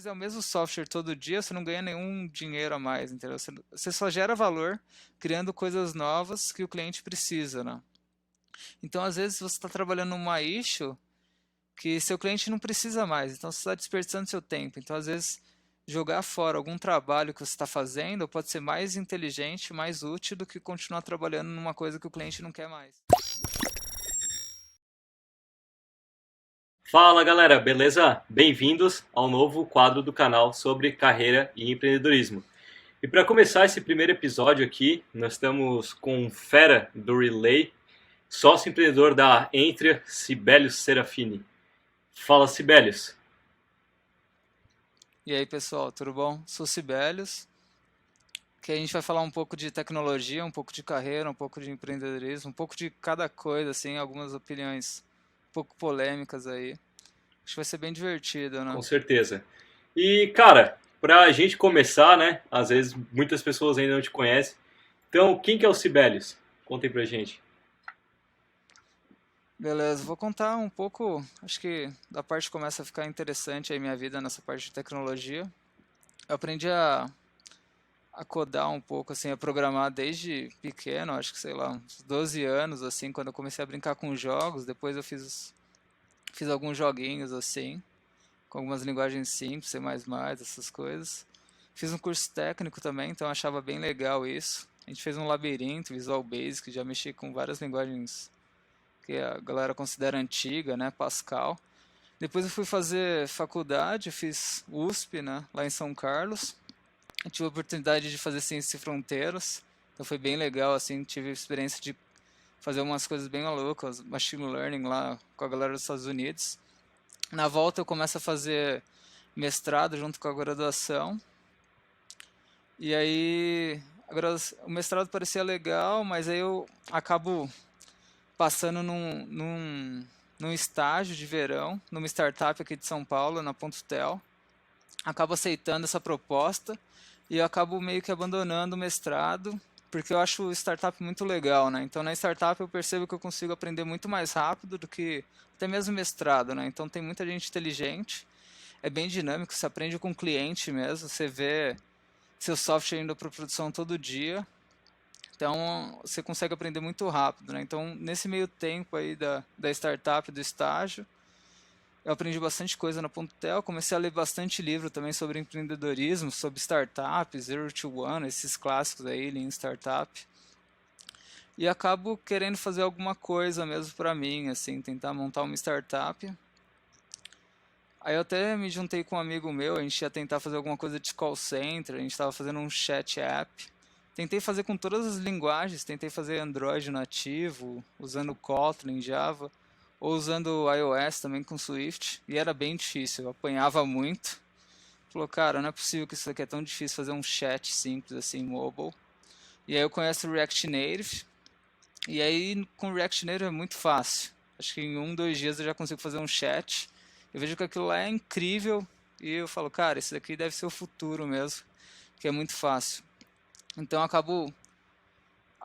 fizer o mesmo software todo dia, você não ganha nenhum dinheiro a mais, entendeu? Você só gera valor criando coisas novas que o cliente precisa, né? Então, às vezes, você está trabalhando numa issue que seu cliente não precisa mais, então você está desperdiçando seu tempo. Então, às vezes, jogar fora algum trabalho que você está fazendo pode ser mais inteligente, mais útil do que continuar trabalhando numa coisa que o cliente não quer mais. Fala galera, beleza? Bem-vindos ao novo quadro do canal sobre carreira e empreendedorismo. E para começar esse primeiro episódio aqui, nós estamos com um fera do Relay, sócio empreendedor da Entria, Sibelius Serafini. Fala Sibelius. E aí, pessoal, tudo bom? Sou Sibelius, que a gente vai falar um pouco de tecnologia, um pouco de carreira, um pouco de empreendedorismo, um pouco de cada coisa, assim, algumas opiniões um pouco polêmicas aí. Acho que vai ser bem divertido, Com né? certeza. E cara, para a gente começar, né? Às vezes muitas pessoas ainda não te conhecem. Então, quem que é o Sibelius? Contem pra gente. Beleza, vou contar um pouco, acho que da parte que começa a ficar interessante aí minha vida nessa parte de tecnologia. Eu aprendi a codar um pouco, assim, a programar desde pequeno, acho que sei lá, uns 12 anos, assim, quando eu comecei a brincar com jogos. Depois eu fiz alguns joguinhos, assim, com algumas linguagens simples, C++, essas coisas. Fiz um curso técnico também, então eu achava bem legal isso. A gente fez um labirinto, Visual Basic, já mexi com várias linguagens que a galera considera antiga, né, Pascal. Depois eu fui fazer faculdade, eu fiz USP, né, lá em São Carlos. Eu tive a oportunidade de fazer Ciências e Fronteiras, então foi bem legal, assim, tive a experiência de fazer umas coisas bem malucas, machine learning lá com a galera dos Estados Unidos. Na volta eu começo a fazer mestrado junto com a graduação, e aí o mestrado parecia legal, mas aí eu acabo passando num estágio de verão, numa startup aqui de São Paulo, na Pontutel. Acabo aceitando essa proposta e eu acabo meio que abandonando o mestrado, porque eu acho startup muito legal, né? Então na startup eu percebo que eu consigo aprender muito mais rápido do que até mesmo mestrado, né? Então tem muita gente inteligente, é bem dinâmico, você aprende com o cliente mesmo, você vê seu software indo para produção todo dia, então você consegue aprender muito rápido, né? Então nesse meio tempo aí da startup, do estágio, eu aprendi bastante coisa na Pontel, comecei a ler bastante livro também sobre empreendedorismo, sobre startups, Zero to One, esses clássicos aí, Lean Startup. E acabo querendo fazer alguma coisa mesmo para mim, assim, tentar montar uma startup. Aí eu até me juntei com um amigo meu, a gente ia tentar fazer alguma coisa de call center, a gente estava fazendo um chat app. Tentei fazer com todas as linguagens, tentei fazer Android nativo, usando Kotlin, Java, ou usando iOS também com Swift, e era bem difícil, eu apanhava muito. Falou, cara, não é possível que isso aqui é tão difícil fazer um chat simples assim, mobile. E aí eu conheço o React Native, e aí com o React Native é muito fácil. Acho que em 1, 2 dias eu já consigo fazer um chat. Eu vejo que aquilo lá é incrível, e eu falo, cara, esse daqui deve ser o futuro mesmo, que é muito fácil. Então eu acabo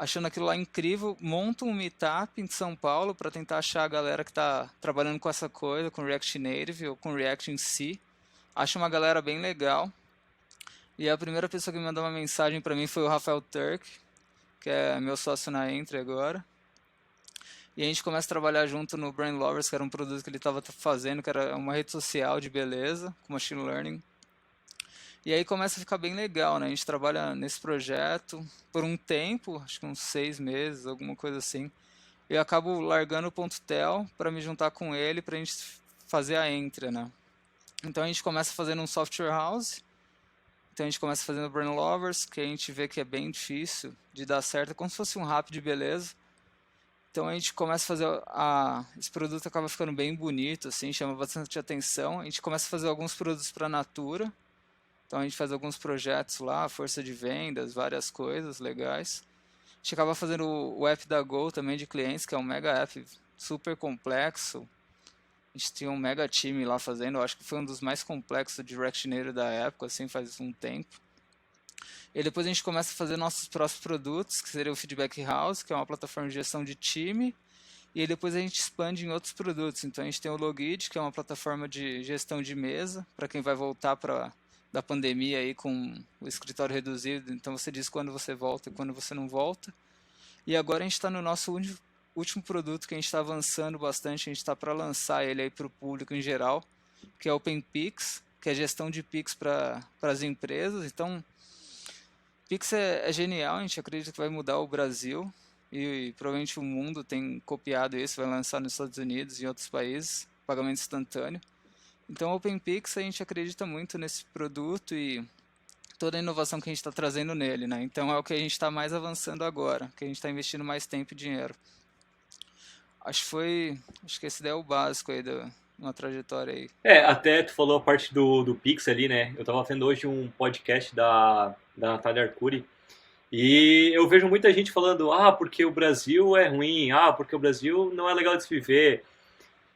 achando aquilo lá incrível, monto um meetup em São Paulo para tentar achar a galera que está trabalhando com essa coisa, com React Native ou com React em si. Acho uma galera bem legal. E a primeira pessoa que me mandou uma mensagem para mim foi o Rafael Turk, que é meu sócio na Entre agora. E a gente começa a trabalhar junto no Brain Lovers, que era um produto que ele estava fazendo, que era uma rede social de beleza, com machine learning. E aí começa a ficar bem legal, né? A gente trabalha nesse projeto por um tempo, acho que uns 6 meses, alguma coisa assim. Eu acabo largando o ponto tel para me juntar com ele para a gente fazer a Entria, né? Então a gente começa fazendo um software house, então a gente começa fazendo Brain Lovers, que a gente vê que é bem difícil de dar certo, é como se fosse um rap de beleza. Então a gente começa a fazer esse produto acaba ficando bem bonito, assim, chama bastante atenção. A gente começa a fazer alguns produtos para a Natura, então a gente faz alguns projetos lá, força de vendas, várias coisas legais. A gente acaba fazendo o app da Go também de clientes, que é um mega app super complexo. A gente tinha um mega time lá fazendo, eu acho que foi um dos mais complexos de React Native da época, assim, faz um tempo. E depois a gente começa a fazer nossos próprios produtos, que seria o Feedback House, que é uma plataforma de gestão de time, e aí depois a gente expande em outros produtos. Então a gente tem o Logid, que é uma plataforma de gestão de mesa, para quem vai voltar da pandemia aí com o escritório reduzido. Então você diz quando você volta e quando você não volta. E agora a gente está no nosso último produto que a gente está avançando bastante, a gente está para lançar ele aí para o público em geral, que é o OpenPix, que é gestão de Pix para as empresas. Então, Pix é genial, a gente acredita que vai mudar o Brasil e provavelmente o mundo tem copiado isso, vai lançar nos Estados Unidos e em outros países, pagamento instantâneo. Então, o OpenPix a gente acredita muito nesse produto e toda a inovação que a gente está trazendo nele, né? Então é o que a gente está mais avançando agora, que a gente está investindo mais tempo e dinheiro. Acho que esse daí é o básico aí da uma trajetória aí. Até tu falou a parte do Pix ali, né? Eu tava vendo hoje um podcast da Natália Arcuri e eu vejo muita gente falando, porque o Brasil é ruim, porque o Brasil não é legal de se viver.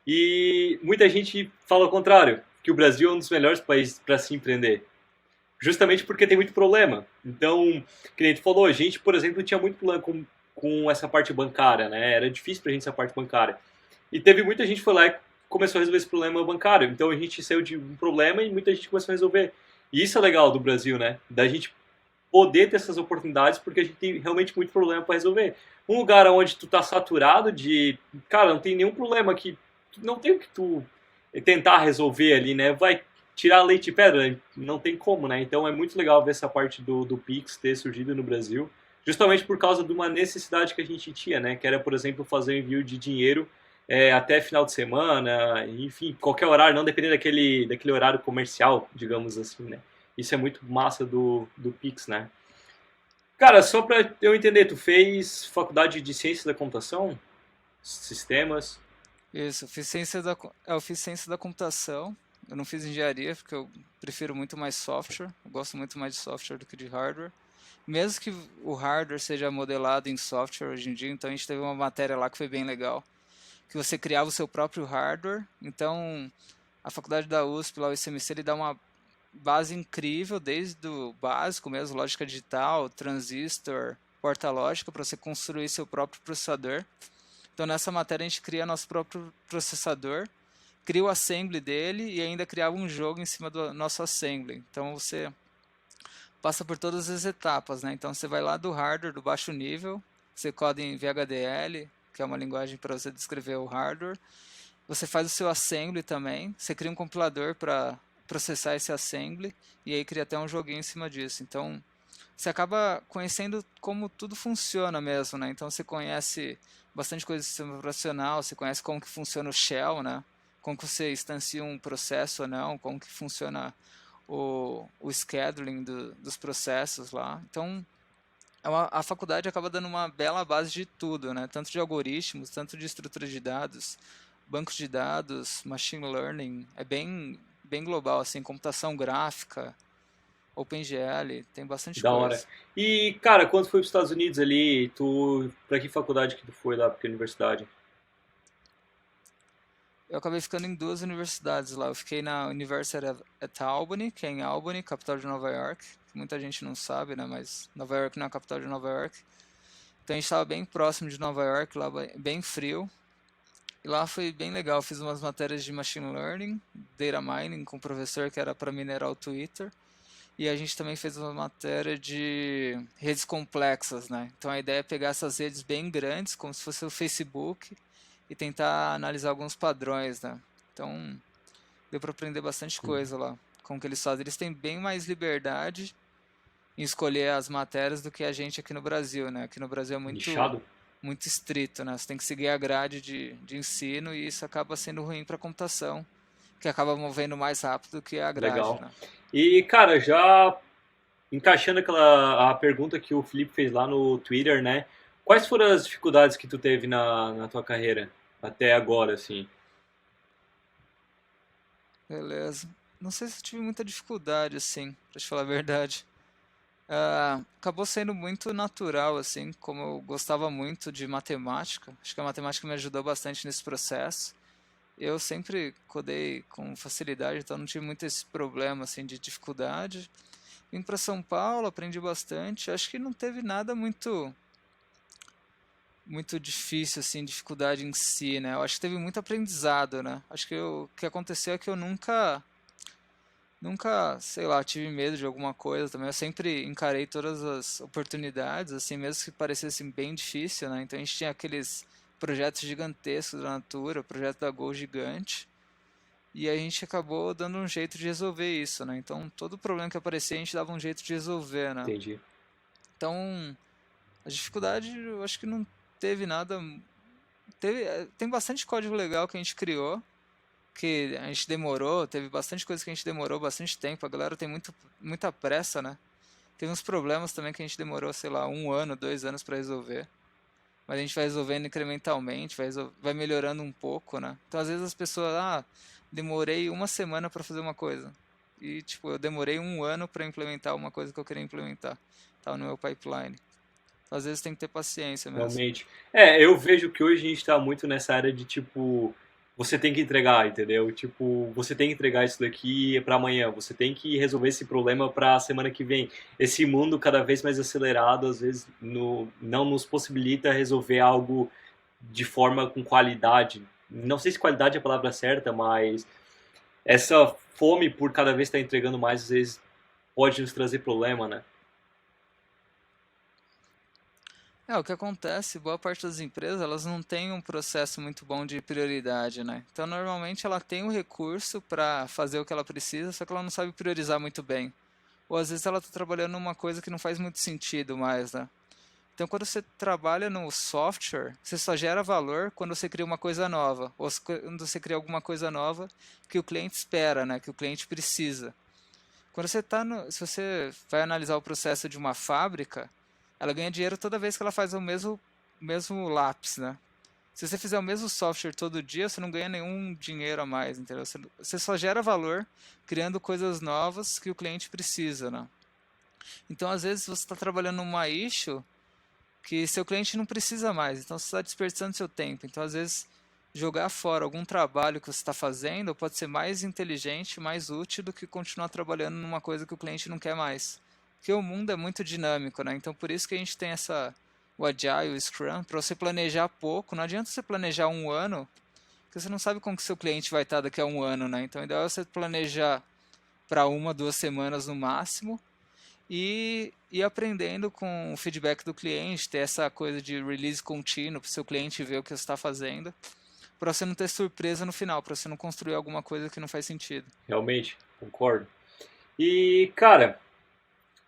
E muita gente fala o contrário, que o Brasil é um dos melhores países para se empreender. Justamente porque tem muito problema. Então, que nem tu falou, a gente, por exemplo, tinha muito problema com essa parte bancária, né? Era difícil pra gente essa parte bancária. E teve muita gente que foi lá e começou a resolver esse problema bancário. Então a gente saiu de um problema e muita gente começou a resolver. E isso é legal do Brasil, né? Da gente poder ter essas oportunidades porque a gente tem realmente muito problema para resolver. Um lugar onde tu tá saturado de... Cara, não tem nenhum problema que... Não tem o que tu tentar resolver ali, né? Vai tirar leite de pedra, não tem como, né? Então é muito legal ver essa parte do Pix ter surgido no Brasil, justamente por causa de uma necessidade que a gente tinha, né? Que era, por exemplo, fazer o envio de dinheiro até final de semana, enfim, qualquer horário, não dependendo daquele horário comercial, digamos assim, né? Isso é muito massa do Pix, né? Cara, só para eu entender, tu fez faculdade de ciência da computação? Sistemas? Isso, eu fiz ciência da computação. Eu não fiz engenharia porque eu prefiro muito mais software. Eu gosto muito mais de software do que de hardware. Mesmo que o hardware seja modelado em software hoje em dia, então a gente teve uma matéria lá que foi bem legal, que você criava o seu próprio hardware. Então, a faculdade da USP, lá o ICMC, ele dá uma base incrível, desde o básico mesmo, lógica digital, transistor, porta lógica, para você construir seu próprio processador. Então, nessa matéria, a gente cria nosso próprio processador, cria o assembly dele e ainda criava um jogo em cima do nosso assembly. Então, você passa por todas as etapas, né? Então, você vai lá do hardware, do baixo nível, você coda em VHDL, que é uma linguagem para você descrever o hardware. Você faz o seu assembly também, você cria um compilador para processar esse assembly e aí cria até um joguinho em cima disso. Então, você acaba conhecendo como tudo funciona mesmo, né? Então, você conhece bastante coisa do sistema operacional, você conhece como que funciona o shell, né? Como que você instancia um processo ou não, como que funciona o scheduling dos processos lá. Então, a faculdade acaba dando uma bela base de tudo, né? Tanto de algoritmos, tanto de estrutura de dados, bancos de dados, machine learning, é bem global, assim, computação gráfica, OpenGL, tem bastante Da hora. coisa. E, cara, quando foi para os Estados Unidos ali, pra que faculdade que tu foi lá, pra que universidade? Eu acabei ficando em duas universidades lá. Eu fiquei na University at Albany, que é em Albany, capital de Nova York. Muita gente não sabe, né? Mas Nova York não é a capital de Nova York. Então a gente estava bem próximo de Nova York, lá bem frio. E lá foi bem legal. Fiz umas matérias de machine learning, data mining com o professor que era para minerar o Twitter. E a gente também fez uma matéria de redes complexas, né? Então a ideia é pegar essas redes bem grandes, como se fosse o Facebook, e tentar analisar alguns padrões, né? Então deu para aprender bastante coisa lá. Com o que eles fazem, eles têm bem mais liberdade em escolher as matérias do que a gente aqui no Brasil, né? Aqui no Brasil é Nichado? muito estrito, né? Você tem que seguir a grade de ensino e isso acaba sendo ruim para a computação, que acaba movendo mais rápido do que a grade, Legal. né? E, cara, já encaixando a pergunta que o Felipe fez lá no Twitter, né? Quais foram as dificuldades que tu teve na tua carreira até agora, assim? Beleza. Não sei se eu tive muita dificuldade, assim, pra te falar a verdade. Acabou sendo muito natural, assim, como eu gostava muito de matemática. Acho que a matemática me ajudou bastante nesse processo. Eu sempre codei com facilidade, então não tive muito esse problema, assim, de dificuldade. Vim para São Paulo, aprendi bastante. Acho que não teve nada muito muito difícil, assim, dificuldade em si, né? Eu acho que teve muito aprendizado, né? Acho que o que aconteceu é que eu nunca, sei lá, tive medo de alguma coisa também. Eu sempre encarei todas as oportunidades, assim, mesmo que parecesse bem difícil, né? Então a gente tinha aqueles projetos gigantescos da Natura, o projeto da Gol gigante, e a gente acabou dando um jeito de resolver isso, né? Então todo problema que aparecia a gente dava um jeito de resolver, né? Entendi. Então a dificuldade eu acho que não teve nada. Tem bastante código legal que a gente criou, que a gente demorou, teve bastante coisa que a gente demorou bastante tempo, a galera tem muita pressa, né? Teve uns problemas também que a gente demorou, sei lá, 1 ano, 2 anos para resolver. Mas a gente vai resolvendo incrementalmente, vai melhorando um pouco, né? Então às vezes as pessoas, demorei uma semana para fazer uma coisa. E tipo, eu demorei 1 ano para implementar uma coisa que eu queria implementar. Tá no meu pipeline. Então, às vezes tem que ter paciência mesmo. Realmente. Eu vejo que hoje a gente tá muito nessa área de tipo, você tem que entregar, entendeu? Tipo, você tem que entregar isso daqui para amanhã, você tem que resolver esse problema para a semana que vem. Esse mundo cada vez mais acelerado, às vezes não nos possibilita resolver algo de forma com qualidade. Não sei se qualidade é a palavra certa, mas essa fome por cada vez estar entregando mais, às vezes pode nos trazer problema, né? O que acontece, boa parte das empresas, elas não têm um processo muito bom de prioridade, né? Então, normalmente ela tem o recurso para fazer o que ela precisa, só que ela não sabe priorizar muito bem. Ou às vezes ela está trabalhando numa coisa que não faz muito sentido mais, né? Então, quando você trabalha no software, você só gera valor quando você cria uma coisa nova, ou quando você cria alguma coisa nova que o cliente espera, né? Que o cliente precisa. Quando você tá no, se você vai analisar o processo de uma fábrica, ela ganha dinheiro toda vez que ela faz o mesmo lápis, né? Se você fizer o mesmo software todo dia, você não ganha nenhum dinheiro a mais, entendeu? Você só gera valor criando coisas novas que o cliente precisa, né? Então, às vezes, você está trabalhando numa issue que seu cliente não precisa mais, então você está desperdiçando seu tempo. Então, às vezes, jogar fora algum trabalho que você está fazendo pode ser mais inteligente, mais útil do que continuar trabalhando numa coisa que o cliente não quer mais. Porque o mundo é muito dinâmico, né? Então, por isso que a gente tem o Agile, o Scrum, para você planejar pouco. Não adianta você planejar 1 ano, porque você não sabe como que seu cliente vai estar daqui a 1 ano, né? Então, o ideal é você planejar para 1, 2 semanas no máximo e ir aprendendo com o feedback do cliente, ter essa coisa de release contínuo para o seu cliente ver o que você está fazendo, para você não ter surpresa no final, para você não construir alguma coisa que não faz sentido. Realmente, concordo. E, cara,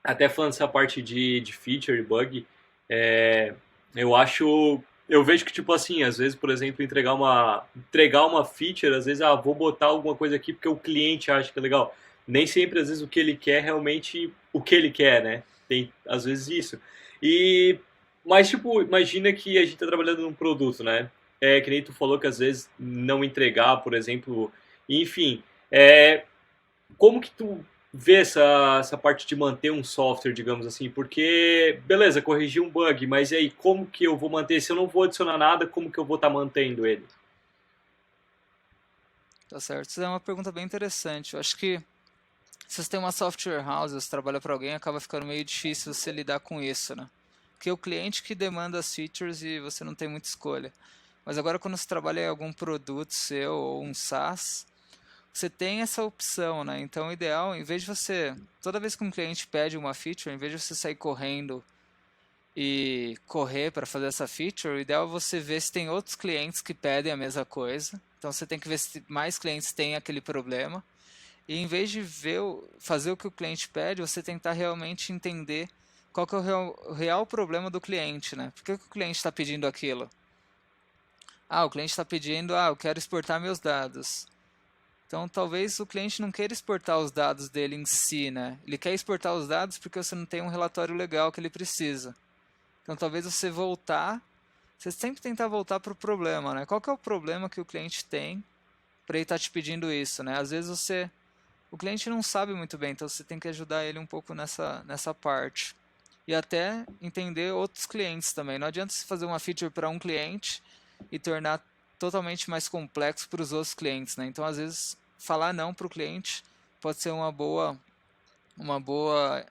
até falando essa parte de feature e bug, é, eu acho. Eu vejo que, tipo assim, às vezes, por exemplo, entregar uma feature, às vezes, vou botar alguma coisa aqui porque o cliente acha que é legal. Nem sempre, às vezes, o que ele quer é realmente o que ele quer, né? Tem, às vezes, isso. E, mas, tipo, imagina que a gente tá trabalhando num produto, né? Que nem tu falou que, às vezes, não entregar, por exemplo, enfim. Como que tu vê essa parte de manter um software, digamos assim? Porque, beleza, corrigir um bug, mas e aí, como que eu vou manter? Se eu não vou adicionar nada, como que eu vou estar mantendo ele? Tá certo? Isso é uma pergunta bem interessante. Eu acho que se você tem uma software house, você trabalha para alguém, acaba ficando meio difícil você lidar com isso, né? Porque é o cliente que demanda as features e você não tem muita escolha. Mas agora quando você trabalha em algum produto seu ou um SaaS, você tem essa opção, né? Então, o ideal, em vez de você, toda vez que um cliente pede uma feature, em vez de você sair correndo e correr para fazer essa feature, o ideal é você ver se tem outros clientes que pedem a mesma coisa. Então, você tem que ver se mais clientes têm aquele problema. E em vez de fazer o que o cliente pede, você tentar realmente entender qual que é o real problema do cliente, né? Por que o cliente está pedindo aquilo? O cliente está pedindo, eu quero exportar meus dados. Então, talvez o cliente não queira exportar os dados dele em si, né? Ele quer exportar os dados porque você não tem um relatório legal que ele precisa. Então, talvez você sempre tentar voltar para o problema, né? Qual que é o problema que o cliente tem para ele estar te pedindo isso, né? Às vezes o cliente não sabe muito bem, então você tem que ajudar ele um pouco nessa parte. E até entender outros clientes também. Não adianta você fazer uma feature para um cliente e tornar totalmente mais complexo para os outros clientes, né? Então, às vezes, falar não para o cliente pode ser uma boa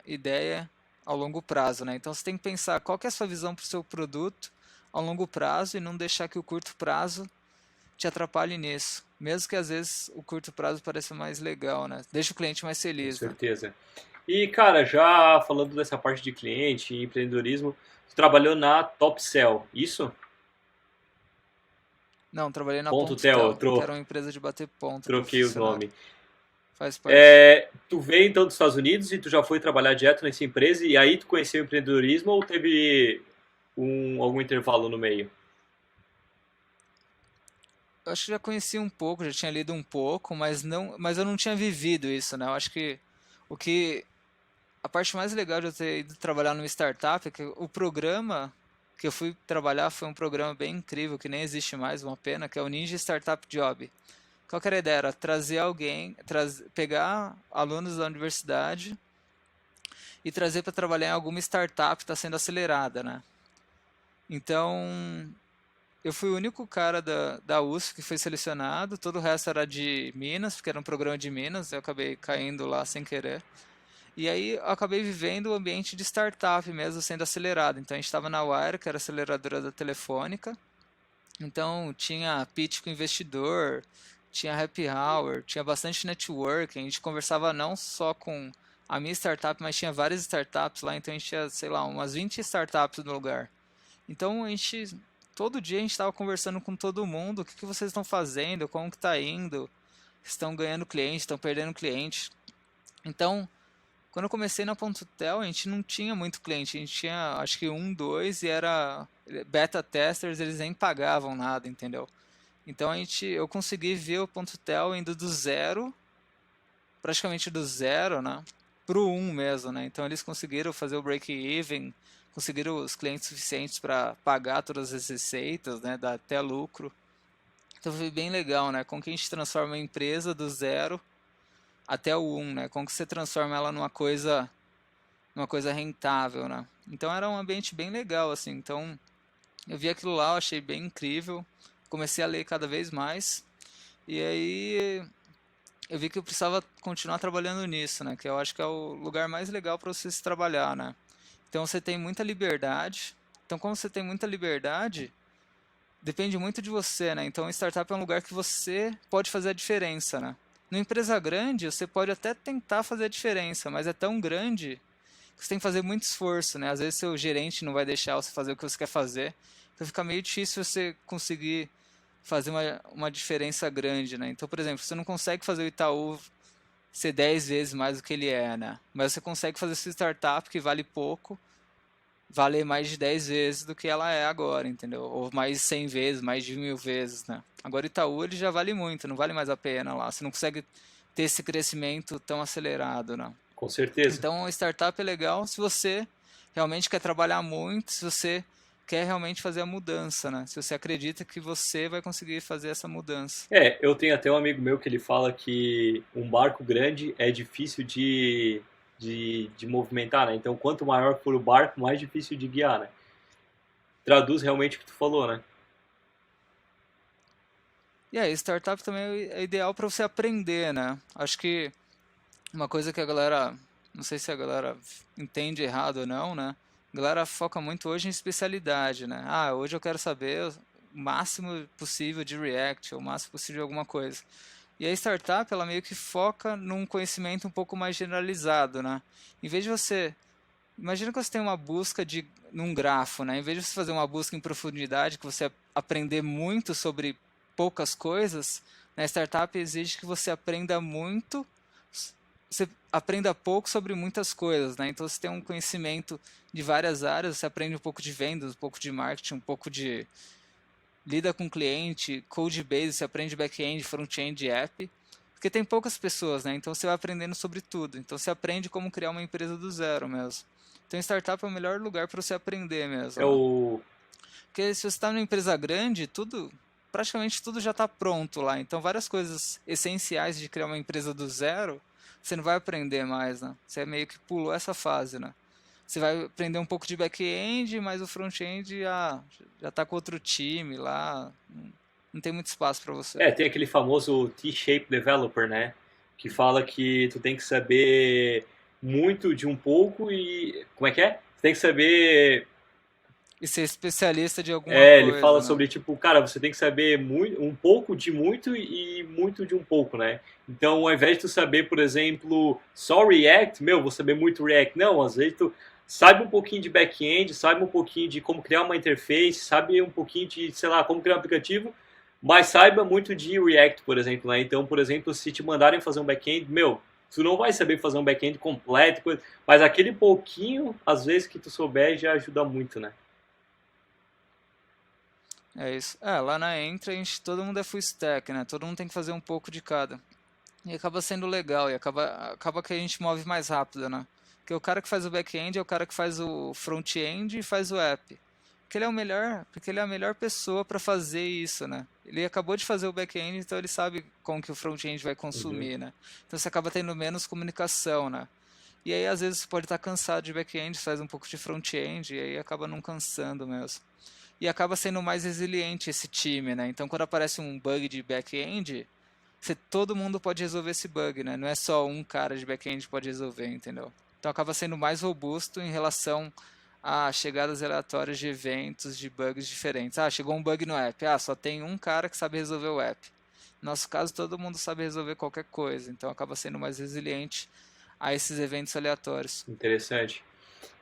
ideia ao longo prazo, né? Então, você tem que pensar qual que é a sua visão para o seu produto ao longo prazo e não deixar que o curto prazo te atrapalhe nisso. Mesmo que às vezes o curto prazo pareça mais legal, né? Deixa o cliente mais Com feliz, né? certeza. E, cara, já falando dessa parte de cliente e empreendedorismo, tu trabalhou na Top Cell, isso? Não, trabalhei na Ponto Tel, Pontotel, que era uma empresa de bater ponto para troquei o funcionário. nome. Faz parte. Tu veio então dos Estados Unidos e tu já foi trabalhar direto nessa empresa e aí tu conheceu o empreendedorismo ou teve algum intervalo no meio? Eu acho que já conhecia um pouco, já tinha lido um pouco, mas eu não tinha vivido isso, né? Eu acho que o que a parte mais legal de eu ter ido trabalhar numa startup é que o programa que eu fui trabalhar foi um programa bem incrível, que nem existe mais, uma pena, que é o Ninja Startup Job. Qual que era a ideia? Era trazer alguém, pegar alunos da universidade e trazer para trabalhar em alguma startup que está sendo acelerada, né? Então, eu fui o único cara da USP que foi selecionado, todo o resto era de Minas, porque era um programa de Minas, eu acabei caindo lá sem querer. E aí eu acabei vivendo o ambiente de startup mesmo, sendo acelerado. Então a gente estava na Wire, que era a aceleradora da Telefônica. Então tinha pitch com investidor, tinha happy hour, tinha bastante networking. A gente conversava não só com a minha startup, mas tinha várias startups lá. Então a gente tinha, sei lá, umas 20 startups no lugar. Então a gente, todo dia a gente estava conversando com todo mundo. O que que vocês estão fazendo? Como que está indo? Estão ganhando cliente? Estão perdendo cliente? Então quando eu comecei na Pontotel, a gente não tinha muito cliente, a gente tinha acho que um, dois e era beta testers, eles nem pagavam nada, entendeu? Então eu consegui ver o Pontotel indo do zero, praticamente do zero, né, pro um mesmo, né? Então eles conseguiram fazer o break-even, conseguiram os clientes suficientes para pagar todas as receitas, né, dar até lucro. Então foi bem legal, né? Como que a gente transforma a empresa do zero até o um, né? Como que você transforma ela numa coisa rentável, né? Então era um ambiente bem legal, assim. Então eu vi aquilo lá, eu achei bem incrível. Comecei a ler cada vez mais. E aí eu vi que eu precisava continuar trabalhando nisso, né? Que eu acho que é o lugar mais legal para você se trabalhar, né? Então você tem muita liberdade. Então como você tem muita liberdade, depende muito de você, né? Então startup é um lugar que você pode fazer a diferença, né? Numa empresa grande, você pode até tentar fazer a diferença, mas é tão grande você tem que fazer muito esforço, né? Às vezes seu gerente não vai deixar você fazer o que você quer fazer, então fica meio difícil você conseguir fazer uma diferença grande, né? Então, por exemplo, você não consegue fazer o Itaú ser 10 vezes mais do que ele é, né? Mas você consegue fazer sua startup que vale pouco, valer mais de 10 vezes do que ela é agora, entendeu? Ou mais de 100 vezes, mais de 1000 vezes, né? Agora o Itaú ele já vale muito, não vale mais a pena lá. Você não consegue ter esse crescimento tão acelerado, né? Com certeza. Então, startup é legal se você realmente quer trabalhar muito, se você quer realmente fazer a mudança, né? Se você acredita que você vai conseguir fazer essa mudança. Eu tenho até um amigo meu que ele fala que um barco grande é difícil de movimentar, né? Então, quanto maior for o barco, mais difícil de guiar, né? Traduz realmente o que tu falou, né? E aí, startup também é ideal para você aprender, né? Acho que uma coisa que a galera, não sei se a galera entende errado ou não, né? A galera foca muito hoje em especialidade, né? Ah, hoje eu quero saber o máximo possível de React, ou o máximo possível de alguma coisa. E a startup, ela meio que foca num conhecimento um pouco mais generalizado, né? Em vez de você, imagina que você tem uma busca num grafo, né? Em vez de você fazer uma busca em profundidade, que você aprender muito sobre poucas coisas, na startup exige que você aprenda muito, você aprenda pouco sobre muitas coisas, né? Então você tem um conhecimento de várias áreas, você aprende um pouco de vendas, um pouco de marketing, um pouco de lida com cliente, code base, você aprende back-end, front-end, app, porque tem poucas pessoas, né? Então você vai aprendendo sobre tudo. Então você aprende como criar uma empresa do zero mesmo. Então startup é o melhor lugar para você aprender É mesmo, né? o. Porque se você está numa empresa grande, praticamente tudo já está pronto lá. Então várias coisas essenciais de criar uma empresa do zero, você não vai aprender mais, né? Você meio que pulou essa fase, né? Você vai aprender um pouco de back-end, mas o front-end já está com outro time lá. Não tem muito espaço para você. Tem aquele famoso T-shape developer, né? Que fala que tu tem que saber muito de um pouco e. Como é que é? Tu tem que saber E ser especialista de alguma É, ele fala coisa, né? sobre, tipo, cara, você tem que saber muito, um pouco de muito e muito de um pouco, né? Então, ao invés de tu saber, por exemplo, só React, meu, vou saber muito React. Não, às vezes tu sabe um pouquinho de back-end, sabe um pouquinho de como criar uma interface, sabe um pouquinho de, sei lá, como criar um aplicativo, mas saiba muito de React, por exemplo, né? Então, por exemplo, se te mandarem fazer um back-end, meu, tu não vai saber fazer um back-end completo, mas aquele pouquinho, às vezes, que tu souber já ajuda muito, né? É isso. É, lá na Entra, todo mundo é full stack, né? Todo mundo tem que fazer um pouco de cada. E acaba sendo legal, e acaba que a gente move mais rápido, né? Porque o cara que faz o back-end é o cara que faz o front-end e faz o app. Porque ele é a melhor pessoa para fazer isso, né? Ele acabou de fazer o back-end, então ele sabe como que o front-end vai Uhum. consumir, né? Então você acaba tendo menos comunicação, né? E aí às vezes você pode estar cansado de back-end, faz um pouco de front-end, e aí acaba não cansando mesmo. E acaba sendo mais resiliente esse time, né? Então quando aparece um bug de back-end, todo mundo pode resolver esse bug, né? Não é só um cara de back-end que pode resolver, entendeu? Então acaba sendo mais robusto em relação a chegadas aleatórias de eventos, de bugs diferentes. Ah, chegou um bug no app. Ah, só tem um cara que sabe resolver o app. No nosso caso, todo mundo sabe resolver qualquer coisa, então acaba sendo mais resiliente a esses eventos aleatórios. Interessante.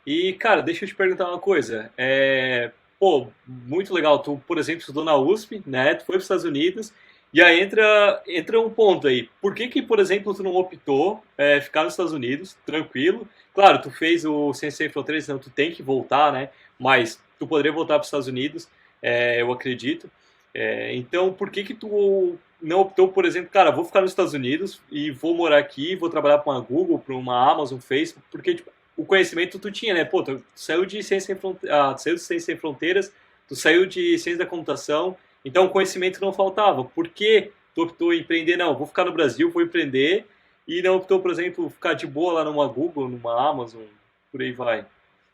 E, cara, deixa eu te perguntar uma coisa. Pô, muito legal. Tu, por exemplo, estudou na USP, né? Tu foi para os Estados Unidos. E aí entra um ponto aí. Por que que, por exemplo, tu não optou ficar nos Estados Unidos, tranquilo? Claro, tu fez o Ciência Sem Fronteiras, então tu tem que voltar, né? Mas tu poderia voltar para os Estados Unidos, eu acredito. Então, por que que tu não optou, por exemplo, cara, vou ficar nos Estados Unidos e vou morar aqui, vou trabalhar para uma Google, para uma Amazon, Facebook, porque tipo, o conhecimento tu tinha, né? Pô, tu saiu de Ciência Sem Fronteiras, saiu de Ciência Sem Fronteiras, tu saiu de Ciência da Computação, então o conhecimento não faltava. Por que tu optou em empreender? Não, vou ficar no Brasil, vou empreender, e não optou, por exemplo, ficar de boa lá numa Google, numa Amazon, por aí vai.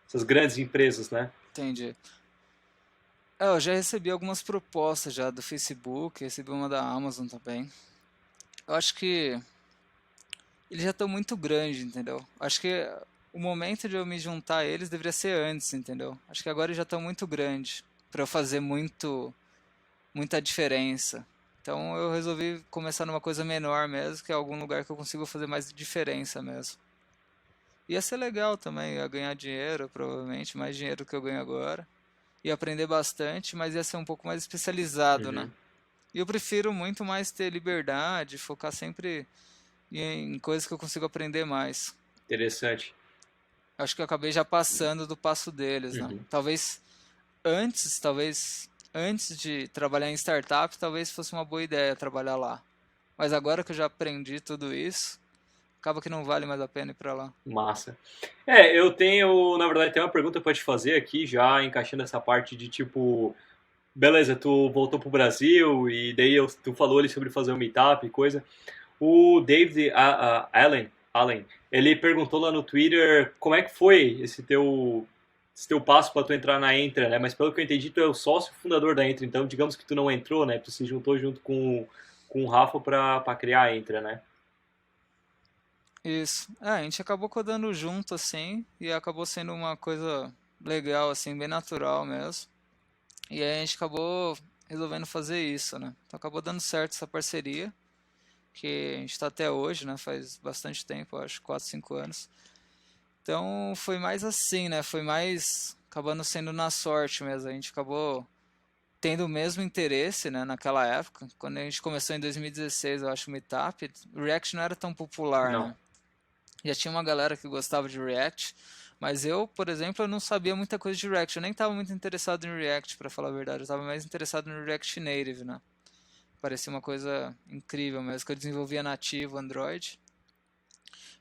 Essas grandes empresas, né? Entendi. É, eu já recebi algumas propostas já do Facebook, recebi uma da Amazon também. Eu acho que eles já estão muito grandes, entendeu? Acho que o momento de eu me juntar a eles deveria ser antes, entendeu? Acho que agora eles já estão muito grandes para eu fazer muita diferença. Então eu resolvi começar numa coisa menor mesmo, que é algum lugar que eu consiga fazer mais diferença mesmo. Ia ser legal também, ia ganhar dinheiro, provavelmente, mais dinheiro do que eu ganho agora. Ia aprender bastante, mas ia ser um pouco mais especializado, né? Uhum. E eu prefiro muito mais ter liberdade, focar sempre em coisas que eu consigo aprender mais. Interessante. Acho que eu acabei já passando do passo deles, né? Uhum. Talvez antes de trabalhar em startup, talvez fosse uma boa ideia trabalhar lá. Mas agora que eu já aprendi tudo isso, acaba que não vale mais a pena ir pra lá. Massa. Eu tenho, na verdade, tem uma pergunta para te fazer aqui, já encaixando essa parte de tipo, beleza, tu voltou pro Brasil e daí tu falou ali sobre fazer um meetup e coisa. O David Allen, ele perguntou lá no Twitter como é que foi esse teu passo para tu entrar na Entra, né? Mas pelo que eu entendi, tu é o sócio fundador da Entra, então digamos que tu não entrou, né? Tu se juntou junto com o Rafa para criar a Entra, né? Isso. É, a gente acabou codando junto assim e acabou sendo uma coisa legal assim, bem natural mesmo. E aí a gente acabou resolvendo fazer isso, né? Então acabou dando certo essa parceria, que a gente está até hoje, né? Faz bastante tempo, acho, 4, 5 anos. Então foi mais assim, né? Foi mais acabando sendo na sorte mesmo. A gente acabou tendo o mesmo interesse, né, naquela época. Quando a gente começou em 2016, eu acho, o Meetup, o React não era tão popular, Não. né? Já tinha uma galera que gostava de React, mas eu, por exemplo, eu não sabia muita coisa de React. Eu nem estava muito interessado em React, para falar a verdade. Eu estava mais interessado no React Native, né? Parecia uma coisa incrível mesmo, que eu desenvolvia nativo Android.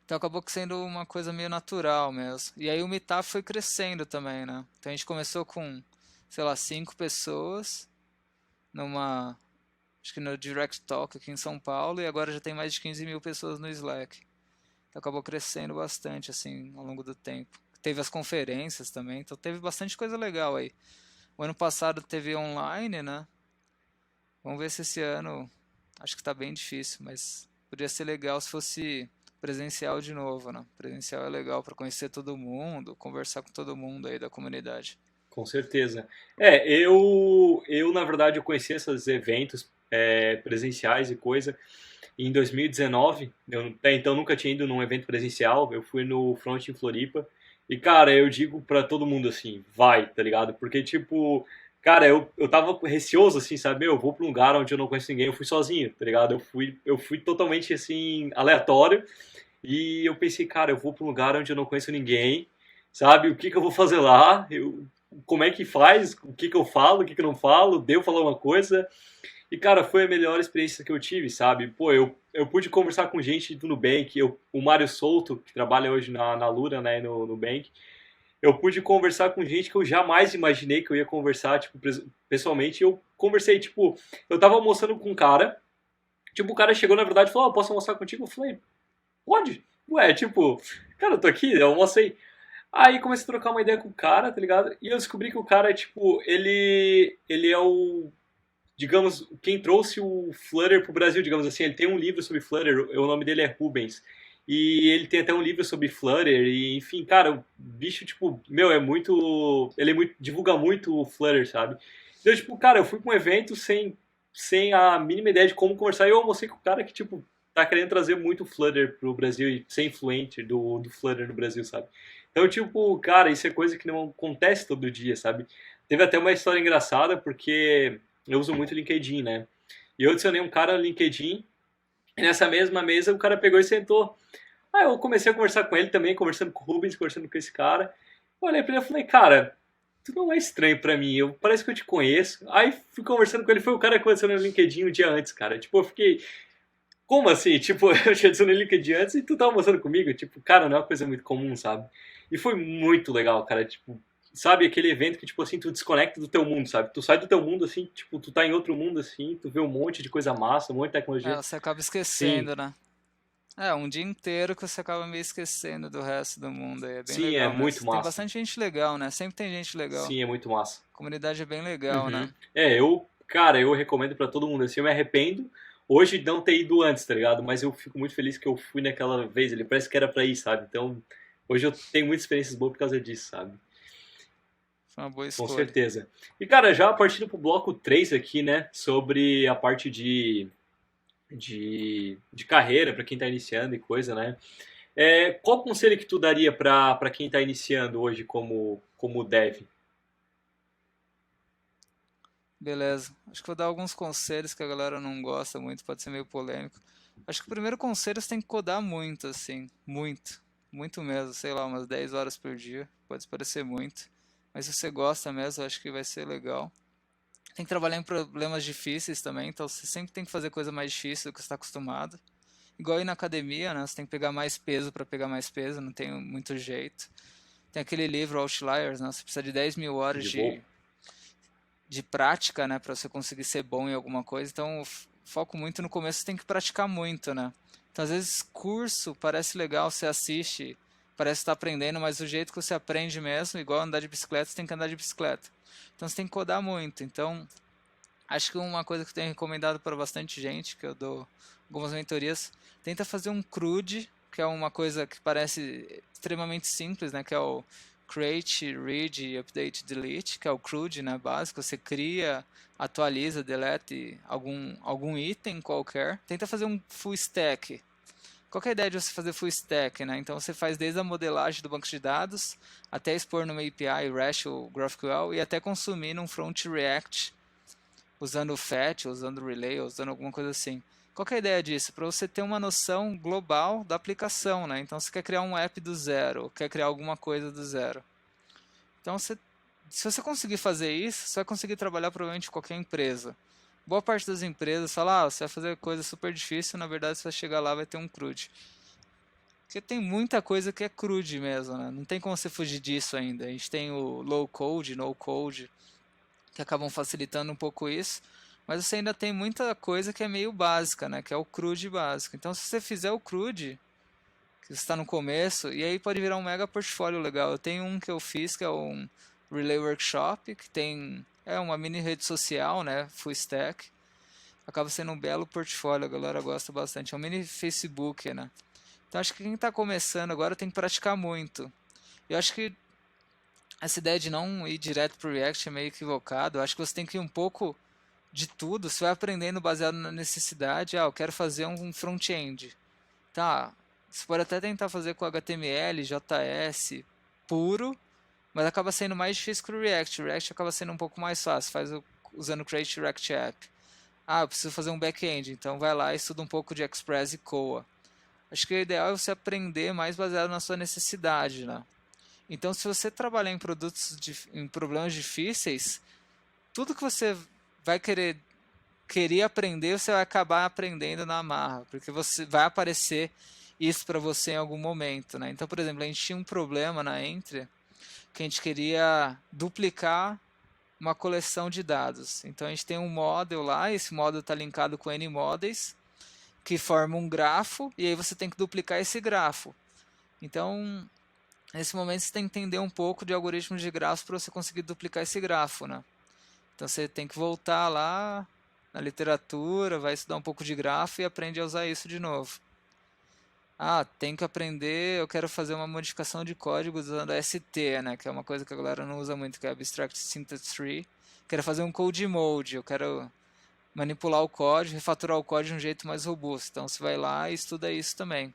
Então acabou sendo uma coisa meio natural mesmo. E aí o Meetup foi crescendo também, né? Então a gente começou com, sei lá, 5 pessoas numa, acho que no Direct Talk aqui em São Paulo, e agora já tem mais de 15 mil pessoas no Slack. Então acabou crescendo bastante, assim, ao longo do tempo. Teve as conferências também, então teve bastante coisa legal aí. O ano passado teve online, né? Vamos ver se esse ano, acho que está bem difícil, mas poderia ser legal se fosse presencial de novo, né? Presencial é legal para conhecer todo mundo, conversar com todo mundo aí da comunidade. Com certeza. Eu na verdade, eu conheci esses eventos presenciais e coisa em 2019. Eu até então nunca tinha ido num evento presencial. Eu fui no Front em Floripa. E, cara, eu digo pra todo mundo assim, vai, tá ligado? Porque, tipo, cara, eu tava receoso, assim, sabe? Eu vou pra um lugar onde eu não conheço ninguém, eu fui sozinho, tá ligado? Eu fui totalmente, assim, aleatório. E eu pensei, cara, eu vou pra um lugar onde eu não conheço ninguém, sabe? O que que eu vou fazer lá? Como é que faz? O que que eu falo? O que que eu não falo? Devo falar uma coisa? E, cara, foi a melhor experiência que eu tive, sabe? Pô, eu pude conversar com gente do Nubank, o Mário Souto, que trabalha hoje na Lura, né, no Nubank. Eu pude conversar com gente que eu jamais imaginei que eu ia conversar, tipo, pessoalmente. Eu conversei, tipo, eu tava almoçando com um cara, tipo, o cara chegou na verdade e falou, posso almoçar contigo? Eu falei, pode. Ué, tipo, cara, eu tô aqui, eu almocei. Aí comecei a trocar uma ideia com o cara, tá ligado? E eu descobri que o cara é, tipo, ele é o, digamos, quem trouxe o Flutter pro Brasil, digamos assim. Ele tem um livro sobre Flutter, o nome dele é Rubens. E ele tem até um livro sobre Flutter, e enfim, cara, o bicho, tipo, meu, é muito. Ele é muito, divulga muito o Flutter, sabe? Então, tipo, cara, eu fui pra um evento sem a mínima ideia de como conversar, e eu almocei com o cara que, tipo, tá querendo trazer muito Flutter pro Brasil e ser influente do Flutter no Brasil, sabe? Então, tipo, cara, isso é coisa que não acontece todo dia, sabe? Teve até uma história engraçada, porque eu uso muito LinkedIn, né? E eu adicionei um cara no LinkedIn, e nessa mesma mesa o cara pegou e sentou. Aí eu comecei a conversar com ele também, conversando com o Rubens, conversando com esse cara. Eu olhei pra ele e falei, cara, tu não é estranho pra mim, parece que eu te conheço. Aí fui conversando com ele, foi o cara que eu adicionei no LinkedIn um dia antes, cara. Tipo, eu fiquei, como assim? Tipo, eu te adicionei no LinkedIn antes e tu tava mostrando comigo? Tipo, cara, não é uma coisa muito comum, sabe? E foi muito legal, cara. Tipo, sabe aquele evento que, tipo assim, tu desconecta do teu mundo, sabe? Tu sai do teu mundo, assim, tipo, tu tá em outro mundo, assim, tu vê um monte de coisa massa, um monte de É, tecnologia. você acaba Sim, esquecendo, né? É, um dia inteiro que você acaba meio esquecendo do resto do mundo aí. É bem sim, é legal muito mesmo. Tem massa. bastante gente legal, né? Sempre tem gente legal. Sim, é muito massa. A comunidade é bem legal, Uhum. né? Cara, eu recomendo pra todo mundo, assim, eu me arrependo hoje de não ter ido antes, tá ligado? Mas eu fico muito feliz que eu fui naquela vez, ele parece que era pra ir, sabe? Então, hoje eu tenho muitas experiências boas por causa disso, sabe? Foi uma boa Com escolha. certeza. E, cara, já partindo pro bloco 3 aqui, né, sobre a parte de carreira pra quem tá iniciando e coisa, né? Qual conselho que tu daria pra quem tá iniciando hoje como dev? Beleza. Acho que vou dar alguns conselhos que a galera não gosta muito, pode ser meio polêmico. Acho que o primeiro conselho é você tem que codar muito, assim. Muito. Muito mesmo. Sei lá, umas 10 horas por dia. Pode parecer muito. Mas se você gosta mesmo, acho que vai ser legal. Tem que trabalhar em problemas difíceis também, então você sempre tem que fazer coisa mais difícil do que você está acostumado. Igual ir na academia, né? Você tem que pegar mais peso para pegar mais peso, não tem muito jeito. Tem aquele livro Outliers, né? Você precisa de 10 mil horas De boa? de prática, né? Para você conseguir ser bom em alguma coisa. Então, foco muito no começo, você tem que praticar muito, né? Então, às vezes, curso parece legal, você assiste, parece estar aprendendo, mas o jeito que você aprende mesmo, igual andar de bicicleta, você tem que andar de bicicleta. Então, você tem que codar muito. Então, acho que uma coisa que eu tenho recomendado para bastante gente, que eu dou algumas mentorias, tenta fazer um CRUD, que é uma coisa que parece extremamente simples, né? Que é o Create, Read, Update, Delete, que é o CRUD, né? Básico. Você cria, atualiza, delete algum item qualquer. Tenta fazer um full stack. Qual que é a ideia de você fazer full stack, né? Então você faz desde a modelagem do banco de dados até expor numa API REST ou GraphQL e até consumir num front React usando o fetch, usando o relay, usando alguma coisa assim. Qual que é a ideia disso? Para você ter uma noção global da aplicação, né? Então, você quer criar um app do zero, quer criar alguma coisa do zero. Então, se você conseguir fazer isso, você vai conseguir trabalhar provavelmente em qualquer empresa. Boa parte das empresas fala, você vai fazer coisa super difícil, na verdade, você vai chegar lá vai ter um CRUD. Porque tem muita coisa que é CRUD mesmo, né? Não tem como você fugir disso ainda. A gente tem o low code, no code, que acabam facilitando um pouco isso, mas você ainda tem muita coisa que é meio básica, né? Que é o CRUD básico. Então, se você fizer o CRUD, que você está no começo, e aí pode virar um mega portfólio legal. Eu tenho um que eu fiz, que é um Relay Workshop, que tem uma mini rede social, né? Full stack. Acaba sendo um belo portfólio, a galera gosta bastante. É um mini Facebook, né? Então, acho que quem está começando agora tem que praticar muito. Eu acho que essa ideia de não ir direto pro React é meio equivocado. Eu acho que você tem que ir um pouco de tudo. Você vai aprendendo baseado na necessidade. Ah, eu quero fazer um front-end. Tá, você pode até tentar fazer com HTML, JS puro, mas acaba sendo mais difícil que o React. O React acaba sendo um pouco mais fácil, usando o Create React App. Ah, eu preciso fazer um back-end, então vai lá e estuda um pouco de Express e Koa. Acho que o ideal é você aprender mais baseado na sua necessidade, né? Então, se você trabalhar em em problemas difíceis, tudo que você vai querer aprender, você vai acabar aprendendo na marra, porque você vai aparecer isso para você em algum momento, né? Então, por exemplo, a gente tinha um problema na Entry que a gente queria duplicar uma coleção de dados. Então a gente tem um model lá, esse model está linkado com N models, que forma um grafo, e aí você tem que duplicar esse grafo. Então, nesse momento você tem que entender um pouco de algoritmos de grafos para você conseguir duplicar esse grafo, né? Então você tem que voltar lá na literatura, vai estudar um pouco de grafo e aprende a usar isso de novo. Ah, tem que aprender, eu quero fazer uma modificação de código usando ST, né, que é uma coisa que a galera não usa muito, que é Abstract Syntax Tree. Quero fazer um code mode, eu quero manipular o código, refatorar o código de um jeito mais robusto. Então você vai lá e estuda isso também.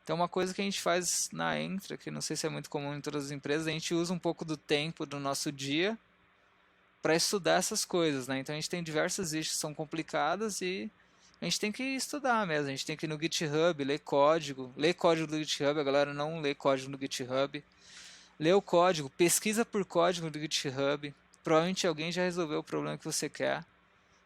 Então uma coisa que a gente faz na Entra, que não sei se é muito comum em todas as empresas, a gente usa um pouco do tempo do nosso dia para estudar essas coisas, né? Então a gente tem diversas issues que são complicadas e a gente tem que estudar mesmo. A gente tem que ir no GitHub, ler código do GitHub, a galera não lê código no GitHub. Lê o código, pesquisa por código do GitHub. Provavelmente alguém já resolveu o problema que você quer.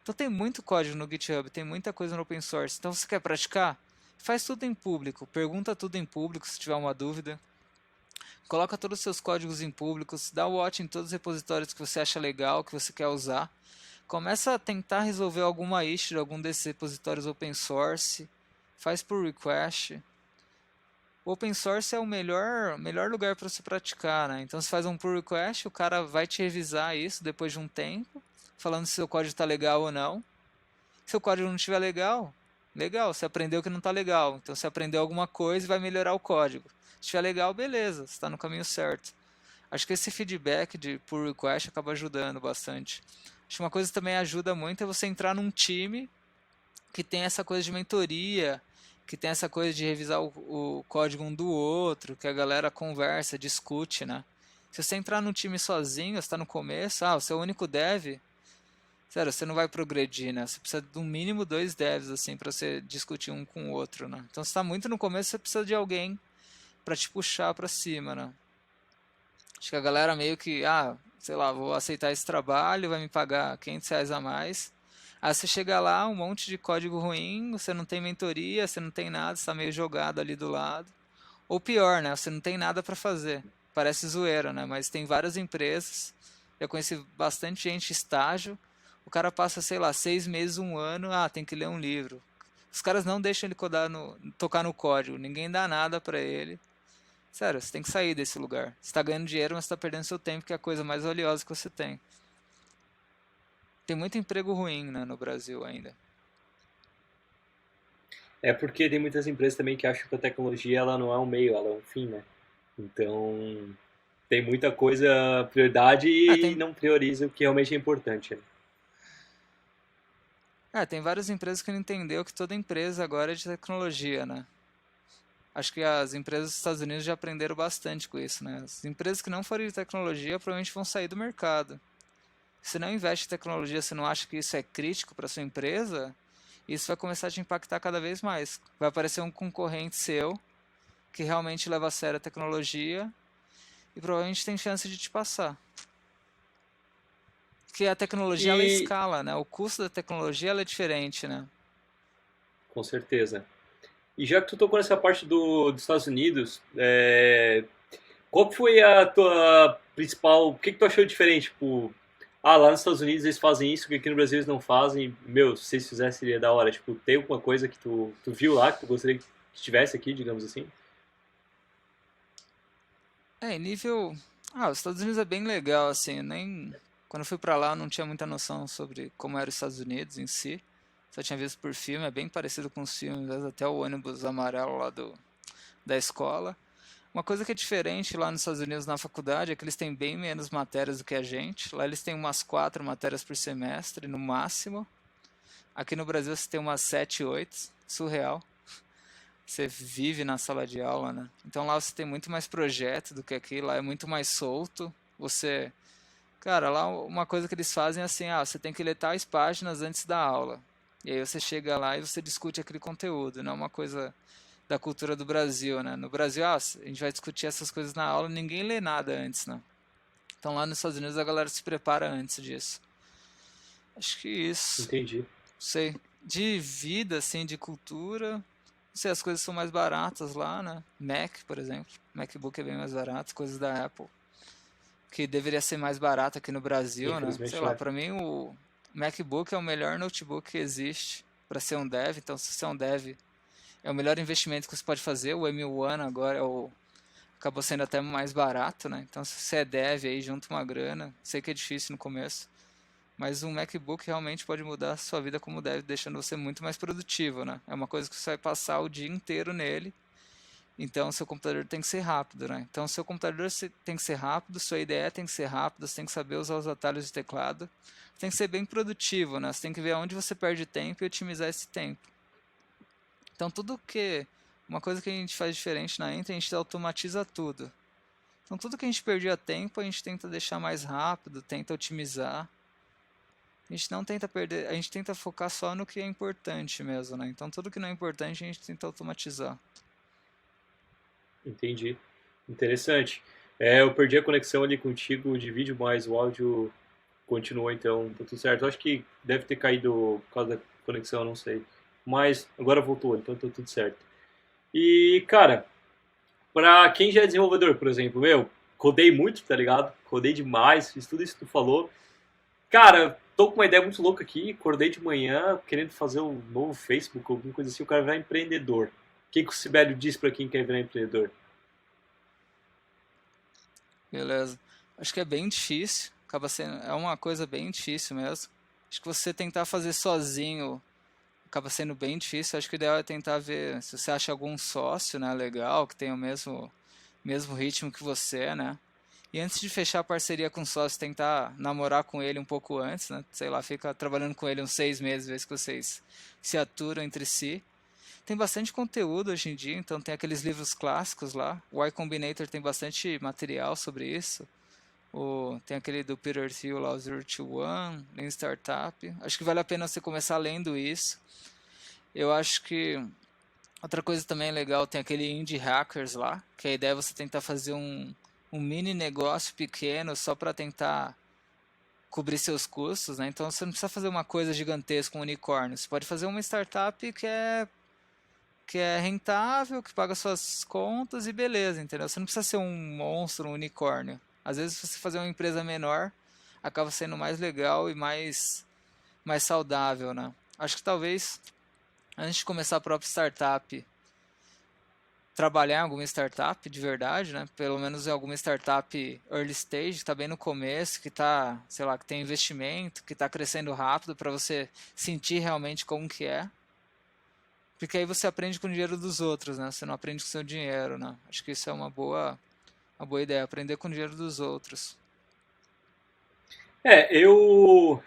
Então tem muito código no GitHub, tem muita coisa no open source. Então você quer praticar? Faz tudo em público, pergunta tudo em público se tiver uma dúvida. Coloca todos os seus códigos em públicos, dá watch em todos os repositórios que você acha legal, que você quer usar. Começa a tentar resolver alguma issue de algum desses repositórios open source. Faz por request. O open source é o melhor lugar para você praticar, né? Então você faz um pull request, o cara vai te revisar isso depois de um tempo, falando se seu código está legal ou não. Se o código não estiver legal, legal, você aprendeu que não está legal. Então você aprendeu alguma coisa e vai melhorar o código. Se estiver legal, beleza, você está no caminho certo. Acho que esse feedback de pull request acaba ajudando bastante. Acho que uma coisa que também ajuda muito é você entrar num time que tem essa coisa de mentoria, que tem essa coisa de revisar o código um do outro, que a galera conversa, discute, né? Se você entrar num time sozinho, você está no começo, você é o único dev, sério, você não vai progredir, né? Você precisa de no mínimo dois devs, assim, para você discutir um com o outro, né? Então, se está muito no começo, você precisa de alguém para te puxar para cima, né? Acho que a galera meio que, sei lá, vou aceitar esse trabalho, vai me pagar R$ 500 a mais. Aí você chega lá, um monte de código ruim, você não tem mentoria, você não tem nada, você está meio jogado ali do lado. Ou pior, né? Você não tem nada para fazer. Parece zoeira, né? Mas tem várias empresas, já conheci bastante gente estágio. O cara passa, sei lá, 6 meses, um ano, tem que ler um livro. Os caras não deixam ele tocar no código, ninguém dá nada para ele. Sério, você tem que sair desse lugar. Você está ganhando dinheiro, mas você está perdendo seu tempo, que é a coisa mais valiosa que você tem. Tem muito emprego ruim, né, no Brasil ainda. É porque tem muitas empresas também que acham que a tecnologia ela não é um meio, ela é um fim, né? Então tem muita coisa prioridade Ah, e tem, não prioriza o que realmente é importante, né? tem várias empresas que não entenderam que toda empresa agora é de tecnologia, né? Acho que as empresas dos Estados Unidos já aprenderam bastante com isso, né? As empresas que não forem de tecnologia provavelmente vão sair do mercado. Se não investe em tecnologia, se não acha que isso é crítico para sua empresa, isso vai começar a te impactar cada vez mais. Vai aparecer um concorrente seu que realmente leva a sério a tecnologia e provavelmente tem chance de te passar. Porque a tecnologia ela E escala, né? O custo da tecnologia ela é diferente, né? com certeza. E já que tu tocou nessa parte dos Estados Unidos, qual que foi a tua principal. O que, que tu achou diferente? Tipo, lá nos Estados Unidos eles fazem isso, que aqui no Brasil eles não fazem. Meu, se vocês fizessem seria da hora. Tipo, tem alguma coisa que tu viu lá que tu gostaria que tivesse aqui, digamos assim? Em nível. Os Estados Unidos é bem legal, assim. Nem. Quando eu fui pra lá, eu não tinha muita noção sobre como era os Estados Unidos em si. Só tinha visto por filme, é bem parecido com os filmes, até o ônibus amarelo lá da escola. Uma coisa que é diferente lá nos Estados Unidos na faculdade é que eles têm bem menos matérias do que a gente. Lá eles têm umas 4 matérias por semestre, no máximo. Aqui no Brasil você tem umas 7, 8, surreal. Você vive na sala de aula, né? Então lá você tem muito mais projeto do que aqui, lá é muito mais solto. Você, cara, lá uma coisa que eles fazem é assim, você tem que ler tais páginas antes da aula. E aí você chega lá e você discute aquele conteúdo, não é uma coisa da cultura do Brasil, né? No Brasil, a gente vai discutir essas coisas na aula, ninguém lê nada antes, né? Então lá nos Estados Unidos a galera se prepara antes disso. Acho que isso, Entendi. não sei, de vida, assim, de cultura, não sei, as coisas são mais baratas lá, né? Mac, por exemplo, MacBook é bem mais barato, coisas da Apple, que deveria ser mais barato aqui no Brasil, né? Sei Infelizmente lá, é. para mim o MacBook é o melhor notebook que existe para ser um dev, então se você é um dev, é o melhor investimento que você pode fazer. O M1 agora acabou sendo até mais barato, né? Então se você é dev aí, junta uma grana, sei que é difícil no começo, mas um MacBook realmente pode mudar a sua vida como dev, deixando você muito mais produtivo, né? É uma coisa que você vai passar o dia inteiro nele. Então, seu computador tem que ser rápido, né? Então, seu computador tem que ser rápido, sua IDE tem que ser rápida, você tem que saber usar os atalhos de teclado. Você tem que ser bem produtivo, né? Você tem que ver onde você perde tempo e otimizar esse tempo. Então, tudo que... Uma coisa que a gente faz diferente na Intel, a gente automatiza tudo. Então, tudo que a gente perdia tempo, a gente tenta deixar mais rápido, tenta otimizar. A gente não tenta perder, a gente tenta focar só no que é importante mesmo, né? Então, tudo que não é importante, a gente tenta automatizar. Entendi. Interessante. Eu perdi a conexão ali contigo de vídeo, mas o áudio continuou, então tá tudo certo. Eu acho que deve ter caído por causa da conexão, não sei. Mas agora voltou, então tá tudo certo. E, cara, pra quem já é desenvolvedor, por exemplo, codei muito, tá ligado? Codei demais, fiz tudo isso que tu falou. Cara, tô com uma ideia muito louca aqui, acordei de manhã querendo fazer um novo Facebook, alguma coisa assim, o cara virar empreendedor. O que que o Sibélio diz pra quem quer virar empreendedor? Beleza. Acho que é bem difícil, acaba sendo, é uma coisa bem difícil mesmo. Acho que você tentar fazer sozinho acaba sendo bem difícil. Acho que o ideal é tentar ver se você acha algum sócio, né, legal, que tenha o mesmo ritmo que você, né? E antes de fechar a parceria com o sócio, tentar namorar com ele um pouco antes, né? Sei lá, fica trabalhando com ele uns 6 meses, vez que vocês se aturam entre si. Tem bastante conteúdo hoje em dia, então tem aqueles livros clássicos lá. O Y Combinator tem bastante material sobre isso. Tem aquele do Peter Thiel lá, o Zero to One, Lean Startup. Acho que vale a pena você começar lendo isso. Eu acho que outra coisa também legal, tem aquele Indie Hackers lá, que a ideia é você tentar fazer um mini negócio pequeno só para tentar cobrir seus custos, né? Então você não precisa fazer uma coisa gigantesca, um unicórnio. Você pode fazer uma startup que é rentável, que paga suas contas e beleza, entendeu? Você não precisa ser um monstro, um unicórnio. Às vezes, se você fazer uma empresa menor, acaba sendo mais legal e mais saudável, né? Acho que talvez, antes de começar a própria startup, trabalhar em alguma startup de verdade, né? Pelo menos em alguma startup early stage, que está bem no começo, que está, sei lá, que tem investimento, que está crescendo rápido para você sentir realmente como que é. Porque aí você aprende com o dinheiro dos outros, né? Você não aprende com o seu dinheiro, né? Acho que isso é uma boa ideia, aprender com o dinheiro dos outros. Eu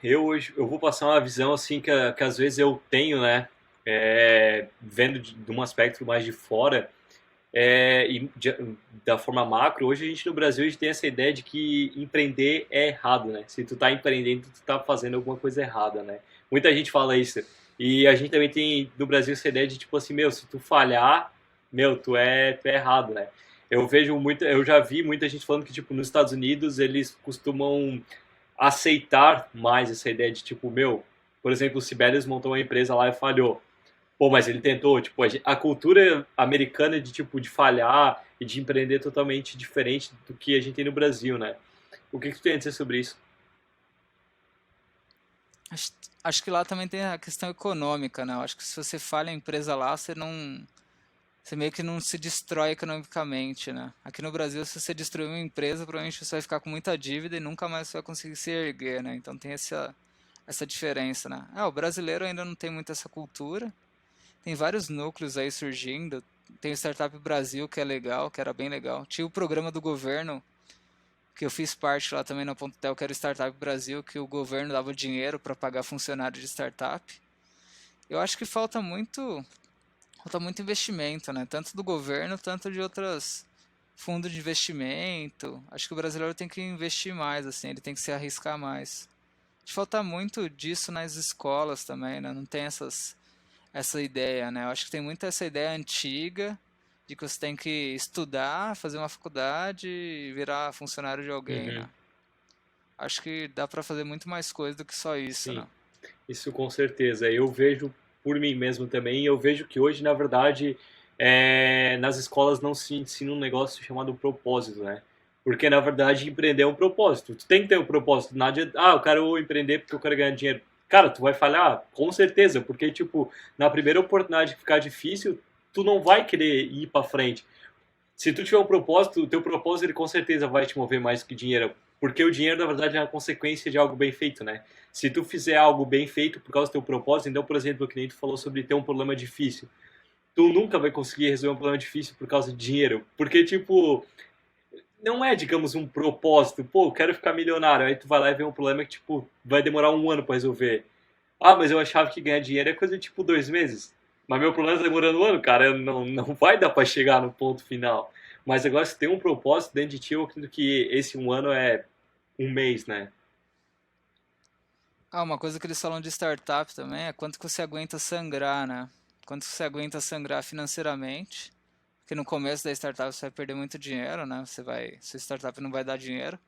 vou passar uma visão assim que às vezes eu tenho, né? Vendo de um aspecto mais de fora, da forma macro, hoje a gente no Brasil a gente tem essa ideia de que empreender é errado, né? Se tu tá empreendendo, tu tá fazendo alguma coisa errada, né? Muita gente fala isso. E a gente também tem no Brasil essa ideia de tipo assim, se tu falhar, tu é errado, né? Eu já vi muita gente falando que tipo nos Estados Unidos eles costumam aceitar mais essa ideia de tipo, por exemplo, o Sibelius montou uma empresa lá e falhou. Pô, mas ele tentou, tipo, a cultura americana de tipo de falhar e de empreender é totalmente diferente do que a gente tem no Brasil, né? O que tu tem a dizer sobre isso? Acho, acho que lá também tem a questão econômica, né? Eu acho que se você falha a empresa lá, você meio que não se destrói economicamente, né? Aqui no Brasil, se você destruir uma empresa, provavelmente você vai ficar com muita dívida e nunca mais vai conseguir se erguer, né? Então tem essa diferença, né? O brasileiro ainda não tem muito essa cultura. Tem vários núcleos aí surgindo. Tem o Startup Brasil, que é legal, que era bem legal. Tinha o programa do governo, que eu fiz parte lá também na Pontel, que era o Startup Brasil, que o governo dava dinheiro para pagar funcionário de startup. Eu acho que falta muito investimento, né? Tanto do governo, tanto de outras fundos de investimento. Acho que o brasileiro tem que investir mais, assim, ele tem que se arriscar mais. Falta muito disso nas escolas também, né? Não tem essa ideia, né? Eu acho que tem muito essa ideia antiga de que você tem que estudar, fazer uma faculdade e virar funcionário de alguém, Uhum. né? Acho que dá pra fazer muito mais coisa do que só isso, Sim, né? isso com certeza. Eu vejo por mim mesmo também, eu vejo que hoje, na verdade, nas escolas não se ensina um negócio chamado propósito, né? Porque, na verdade, empreender é um propósito. Tu tem que ter um propósito. Não adianta, eu quero empreender porque eu quero ganhar dinheiro. Cara, tu vai falhar, com certeza, porque, tipo, na primeira oportunidade que ficar difícil, tu não vai querer ir pra frente. Se tu tiver um propósito, o teu propósito ele com certeza vai te mover mais do que dinheiro, porque o dinheiro na verdade é a consequência de algo bem feito, né? Se tu fizer algo bem feito por causa do teu propósito, então, por exemplo, o cliente falou sobre ter um problema difícil. Tu nunca vai conseguir resolver um problema difícil por causa de dinheiro, porque tipo, não é, digamos, um propósito, pô, eu quero ficar milionário, aí tu vai lá e vê um problema que tipo vai demorar um ano para resolver. Ah, mas eu achava que ganhar dinheiro é coisa de tipo 2 meses. Mas meu problema é demorando um ano, cara. Não vai dar pra chegar no ponto final. Mas agora, se tem um propósito dentro de ti, eu acredito que esse um ano é um mês, né? Ah, uma coisa que eles falam de startup também é quanto que você aguenta sangrar, né? Quanto que você aguenta sangrar financeiramente. Porque no começo da startup você vai perder muito dinheiro, né? Sua startup não vai dar dinheiro.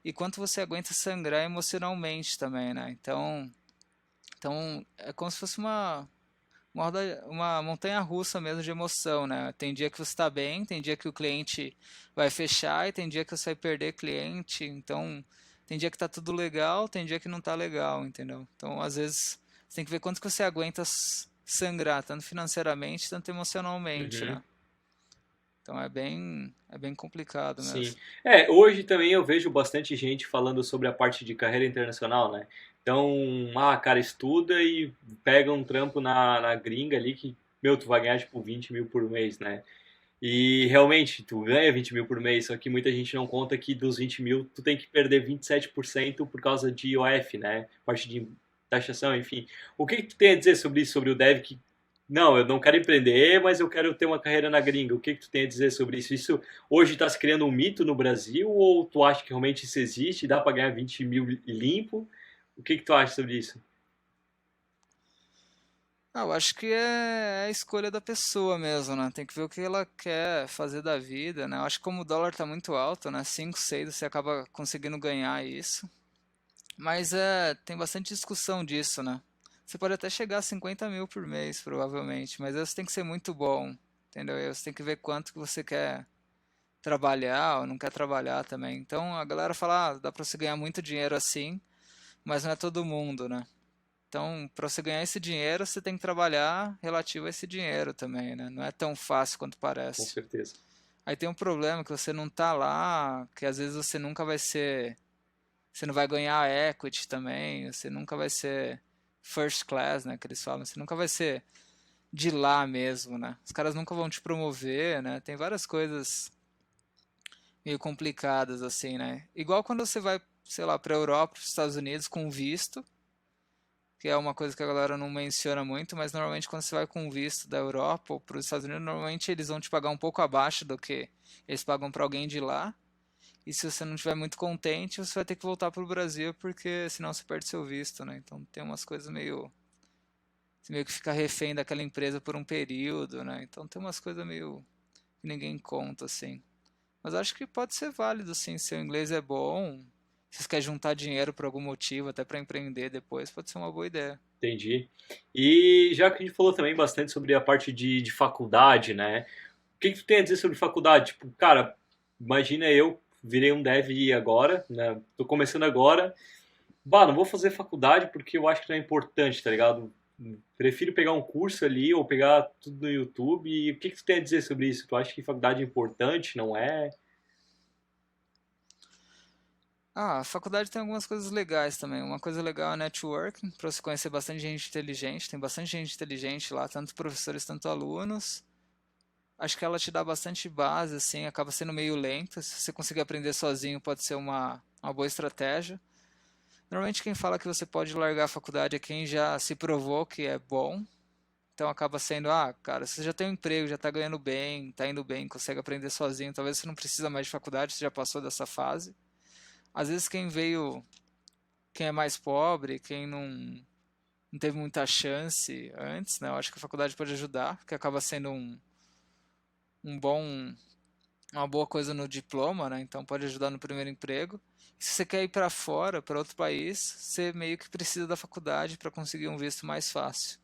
E quanto você aguenta sangrar emocionalmente também, né? Então é como se fosse uma montanha russa mesmo de emoção, né? Tem dia que você está bem, tem dia que o cliente vai fechar e tem dia que você vai perder cliente. Então, tem dia que tá tudo legal, tem dia que não tá legal, entendeu? Então, às vezes, você tem que ver quanto que você aguenta sangrar, tanto financeiramente, tanto emocionalmente, Uhum. né? Então, é bem complicado Sim. mesmo. Hoje também eu vejo bastante gente falando sobre a parte de carreira internacional, né? Então, cara, estuda e pega um trampo na gringa ali que, meu, tu vai ganhar tipo 20 mil por mês, né? E realmente, tu ganha 20 mil por mês, só que muita gente não conta que dos 20 mil, tu tem que perder 27% por causa de IOF, né? Parte de taxação, enfim. O que que tu tem a dizer sobre isso, sobre o Dev que, não, eu não quero empreender, mas eu quero ter uma carreira na gringa. O que que tu tem a dizer sobre isso? Isso hoje está se criando um mito no Brasil ou tu acha que realmente isso existe, dá para ganhar 20 mil limpo? O que que tu acha sobre isso? Ah, eu acho que é a escolha da pessoa mesmo, né? Tem que ver o que ela quer fazer da vida, né? Eu acho que como o dólar tá muito alto, né? 5, 6, você acaba conseguindo ganhar isso. Mas tem bastante discussão disso, né? Você pode até chegar a 50 mil por mês, provavelmente, mas aí você tem que ser muito bom, entendeu? Aí você tem que ver quanto que você quer trabalhar ou não quer trabalhar também. Então a galera fala, dá pra você ganhar muito dinheiro assim, mas não é todo mundo, né? Então, para você ganhar esse dinheiro, você tem que trabalhar relativo a esse dinheiro também, né? Não é tão fácil quanto Com parece. certeza. Aí tem um problema que você não tá lá, que às vezes você nunca vai ser, você não vai ganhar equity também, você nunca vai ser first class, né, que eles falam, você nunca vai ser de lá mesmo, né? Os caras nunca vão te promover, né? Tem várias coisas meio complicadas assim, né? Igual quando você vai, sei lá, para Europa, para os Estados Unidos com visto, que é uma coisa que a galera não menciona muito, mas normalmente quando você vai com visto da Europa ou para os Estados Unidos, normalmente eles vão te pagar um pouco abaixo do que eles pagam para alguém de lá. E se você não estiver muito contente, você vai ter que voltar pro Brasil, porque senão você perde seu visto, né? Então tem umas coisas meio. Você meio que fica refém daquela empresa por um período, né? Então tem umas coisas meio que ninguém conta, assim. Mas acho que pode ser válido, sim. Se o inglês é bom, se você quer juntar dinheiro por algum motivo, até para empreender depois, pode ser uma boa ideia. Entendi. E já que a gente falou também bastante sobre a parte de faculdade, né? O que que tu tem a dizer sobre faculdade? Tipo, cara, imagina eu virei um dev agora, né? Tô começando agora. Bah, não vou fazer faculdade porque eu acho que não é importante, tá ligado? Prefiro pegar um curso ali ou pegar tudo no YouTube. E o que que tu tem a dizer sobre isso? Tu acha que faculdade é importante, não é? Ah, a faculdade tem algumas coisas legais também. Uma coisa legal é networking, para você conhecer bastante gente inteligente. Tem bastante gente inteligente lá, tanto professores, tanto alunos. acho que ela te dá bastante base, assim, acaba sendo meio lenta. Se você conseguir aprender sozinho, pode ser uma boa estratégia. Normalmente quem fala que você pode largar a faculdade é quem já se provou que é bom. Então acaba sendo, cara, você já tem um emprego, já está ganhando bem, está indo bem, consegue aprender sozinho. Talvez você não precisa mais de faculdade, você já passou dessa fase. Às vezes quem é mais pobre, quem não teve muita chance antes, né? Eu acho que a faculdade pode ajudar, porque acaba sendo um bom, uma boa coisa no diploma, né? Então pode ajudar no primeiro emprego. E se você quer ir para fora, para outro país, você meio que precisa da faculdade para conseguir um visto mais fácil.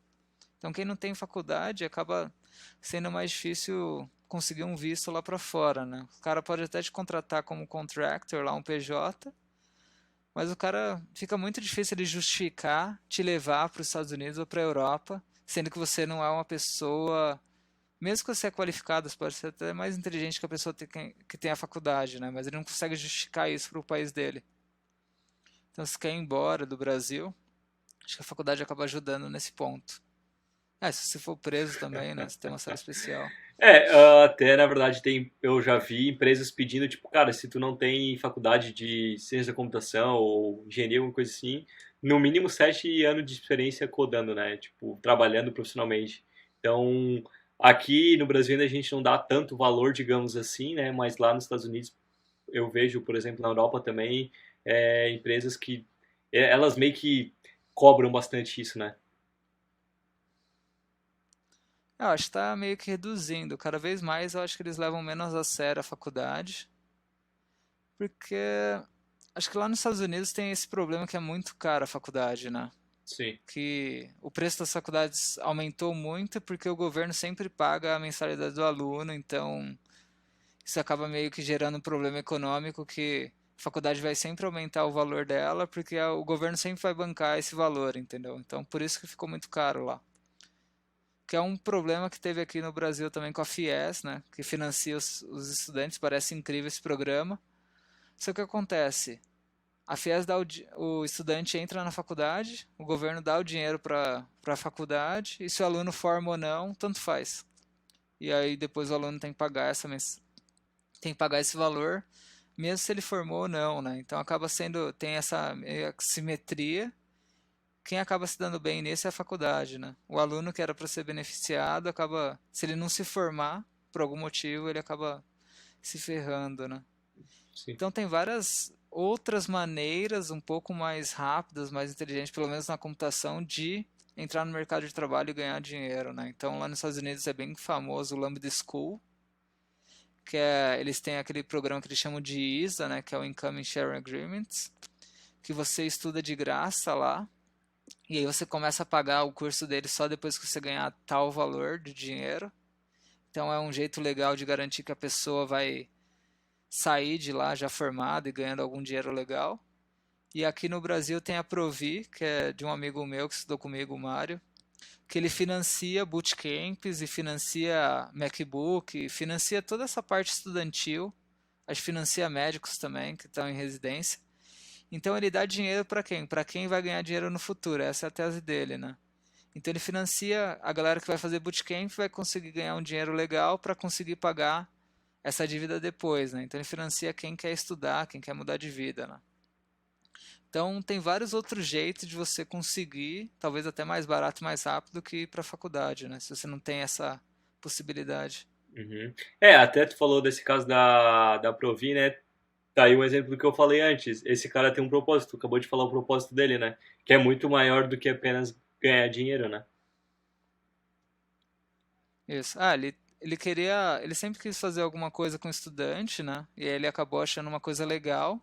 Então quem não tem faculdade acaba sendo mais difícil conseguir um visto lá para fora, né? O cara pode até te contratar como contractor lá, um PJ, mas o cara fica muito difícil ele justificar te levar para os Estados Unidos ou para a Europa, sendo que você não é uma pessoa, mesmo que você é qualificado, você pode ser até mais inteligente que a pessoa que tem a faculdade, né? Mas ele não consegue justificar isso para o país dele. Então, se quer ir embora do Brasil, acho que a faculdade acaba ajudando nesse ponto. Se você for preso também, né? Você tem uma sala especial. Até na verdade eu já vi empresas pedindo, tipo, cara, se tu não tem faculdade de ciência da computação ou engenharia, alguma coisa assim, no mínimo 7 anos de experiência codando, né? Tipo, trabalhando profissionalmente. Então, aqui no Brasil ainda a gente não dá tanto valor, digamos assim, né? Mas lá nos Estados Unidos eu vejo, por exemplo, na Europa também, empresas que elas meio que cobram bastante isso, né? Eu acho que está meio que reduzindo. Cada vez mais eu acho que eles levam menos a sério a faculdade. Porque acho que lá nos Estados Unidos tem esse problema que é muito caro a faculdade, né? Sim, Que o preço das faculdades aumentou muito porque o governo sempre paga a mensalidade do aluno, então isso acaba meio que gerando um problema econômico que a faculdade vai sempre aumentar o valor dela porque o governo sempre vai bancar esse valor, entendeu? Então por isso que ficou muito caro lá. Que é um problema que teve aqui no Brasil também com a FIES, né? Que financia os estudantes, parece incrível esse programa. Só que o que acontece? A FIES dá o estudante entra na faculdade, o governo dá o dinheiro para a faculdade, e se o aluno forma ou não, tanto faz. E aí depois o aluno tem que pagar tem que pagar esse valor, mesmo se ele formou ou não, né? Então acaba sendo, tem essa simetria. Quem acaba se dando bem nisso é a faculdade, né? O aluno que era para ser beneficiado acaba, se ele não se formar, por algum motivo, ele acaba se ferrando, né? sim. Então tem várias outras maneiras um pouco mais rápidas, mais inteligentes, pelo menos na computação, de entrar no mercado de trabalho e ganhar dinheiro, né? Então lá nos Estados Unidos é bem famoso o Lambda School, eles têm aquele programa que eles chamam de ISA, né? Que é o Income Sharing Agreements, que você estuda de graça lá. E aí você começa a pagar o curso deles só depois que você ganhar tal valor de dinheiro. Então é um jeito legal de garantir que a pessoa vai sair de lá já formada e ganhando algum dinheiro legal. E aqui no Brasil tem a Provi, que é de um amigo meu que estudou comigo, o Mário, que ele financia bootcamps e financia MacBook, e financia toda essa parte estudantil. Acho que financia médicos também, que estão em residência. Então ele dá dinheiro para quem? Para quem vai ganhar dinheiro no futuro. Essa é a tese dele, né? Então ele financia a galera que vai fazer bootcamp, vai conseguir ganhar um dinheiro legal para conseguir pagar essa dívida depois, né? Então ele financia quem quer estudar, quem quer mudar de vida, né? Então tem vários outros jeitos de você conseguir, talvez até mais barato e mais rápido que ir para a faculdade, né? Se você não tem essa possibilidade. Uhum. Até tu falou desse caso da Provi, né? Tá aí um exemplo do que eu falei antes. Esse cara tem um propósito, tu acabou de falar o propósito dele, né? Que é muito maior do que apenas ganhar dinheiro, né? Isso. Ele sempre quis fazer alguma coisa com o estudante, né? E aí ele acabou achando uma coisa legal,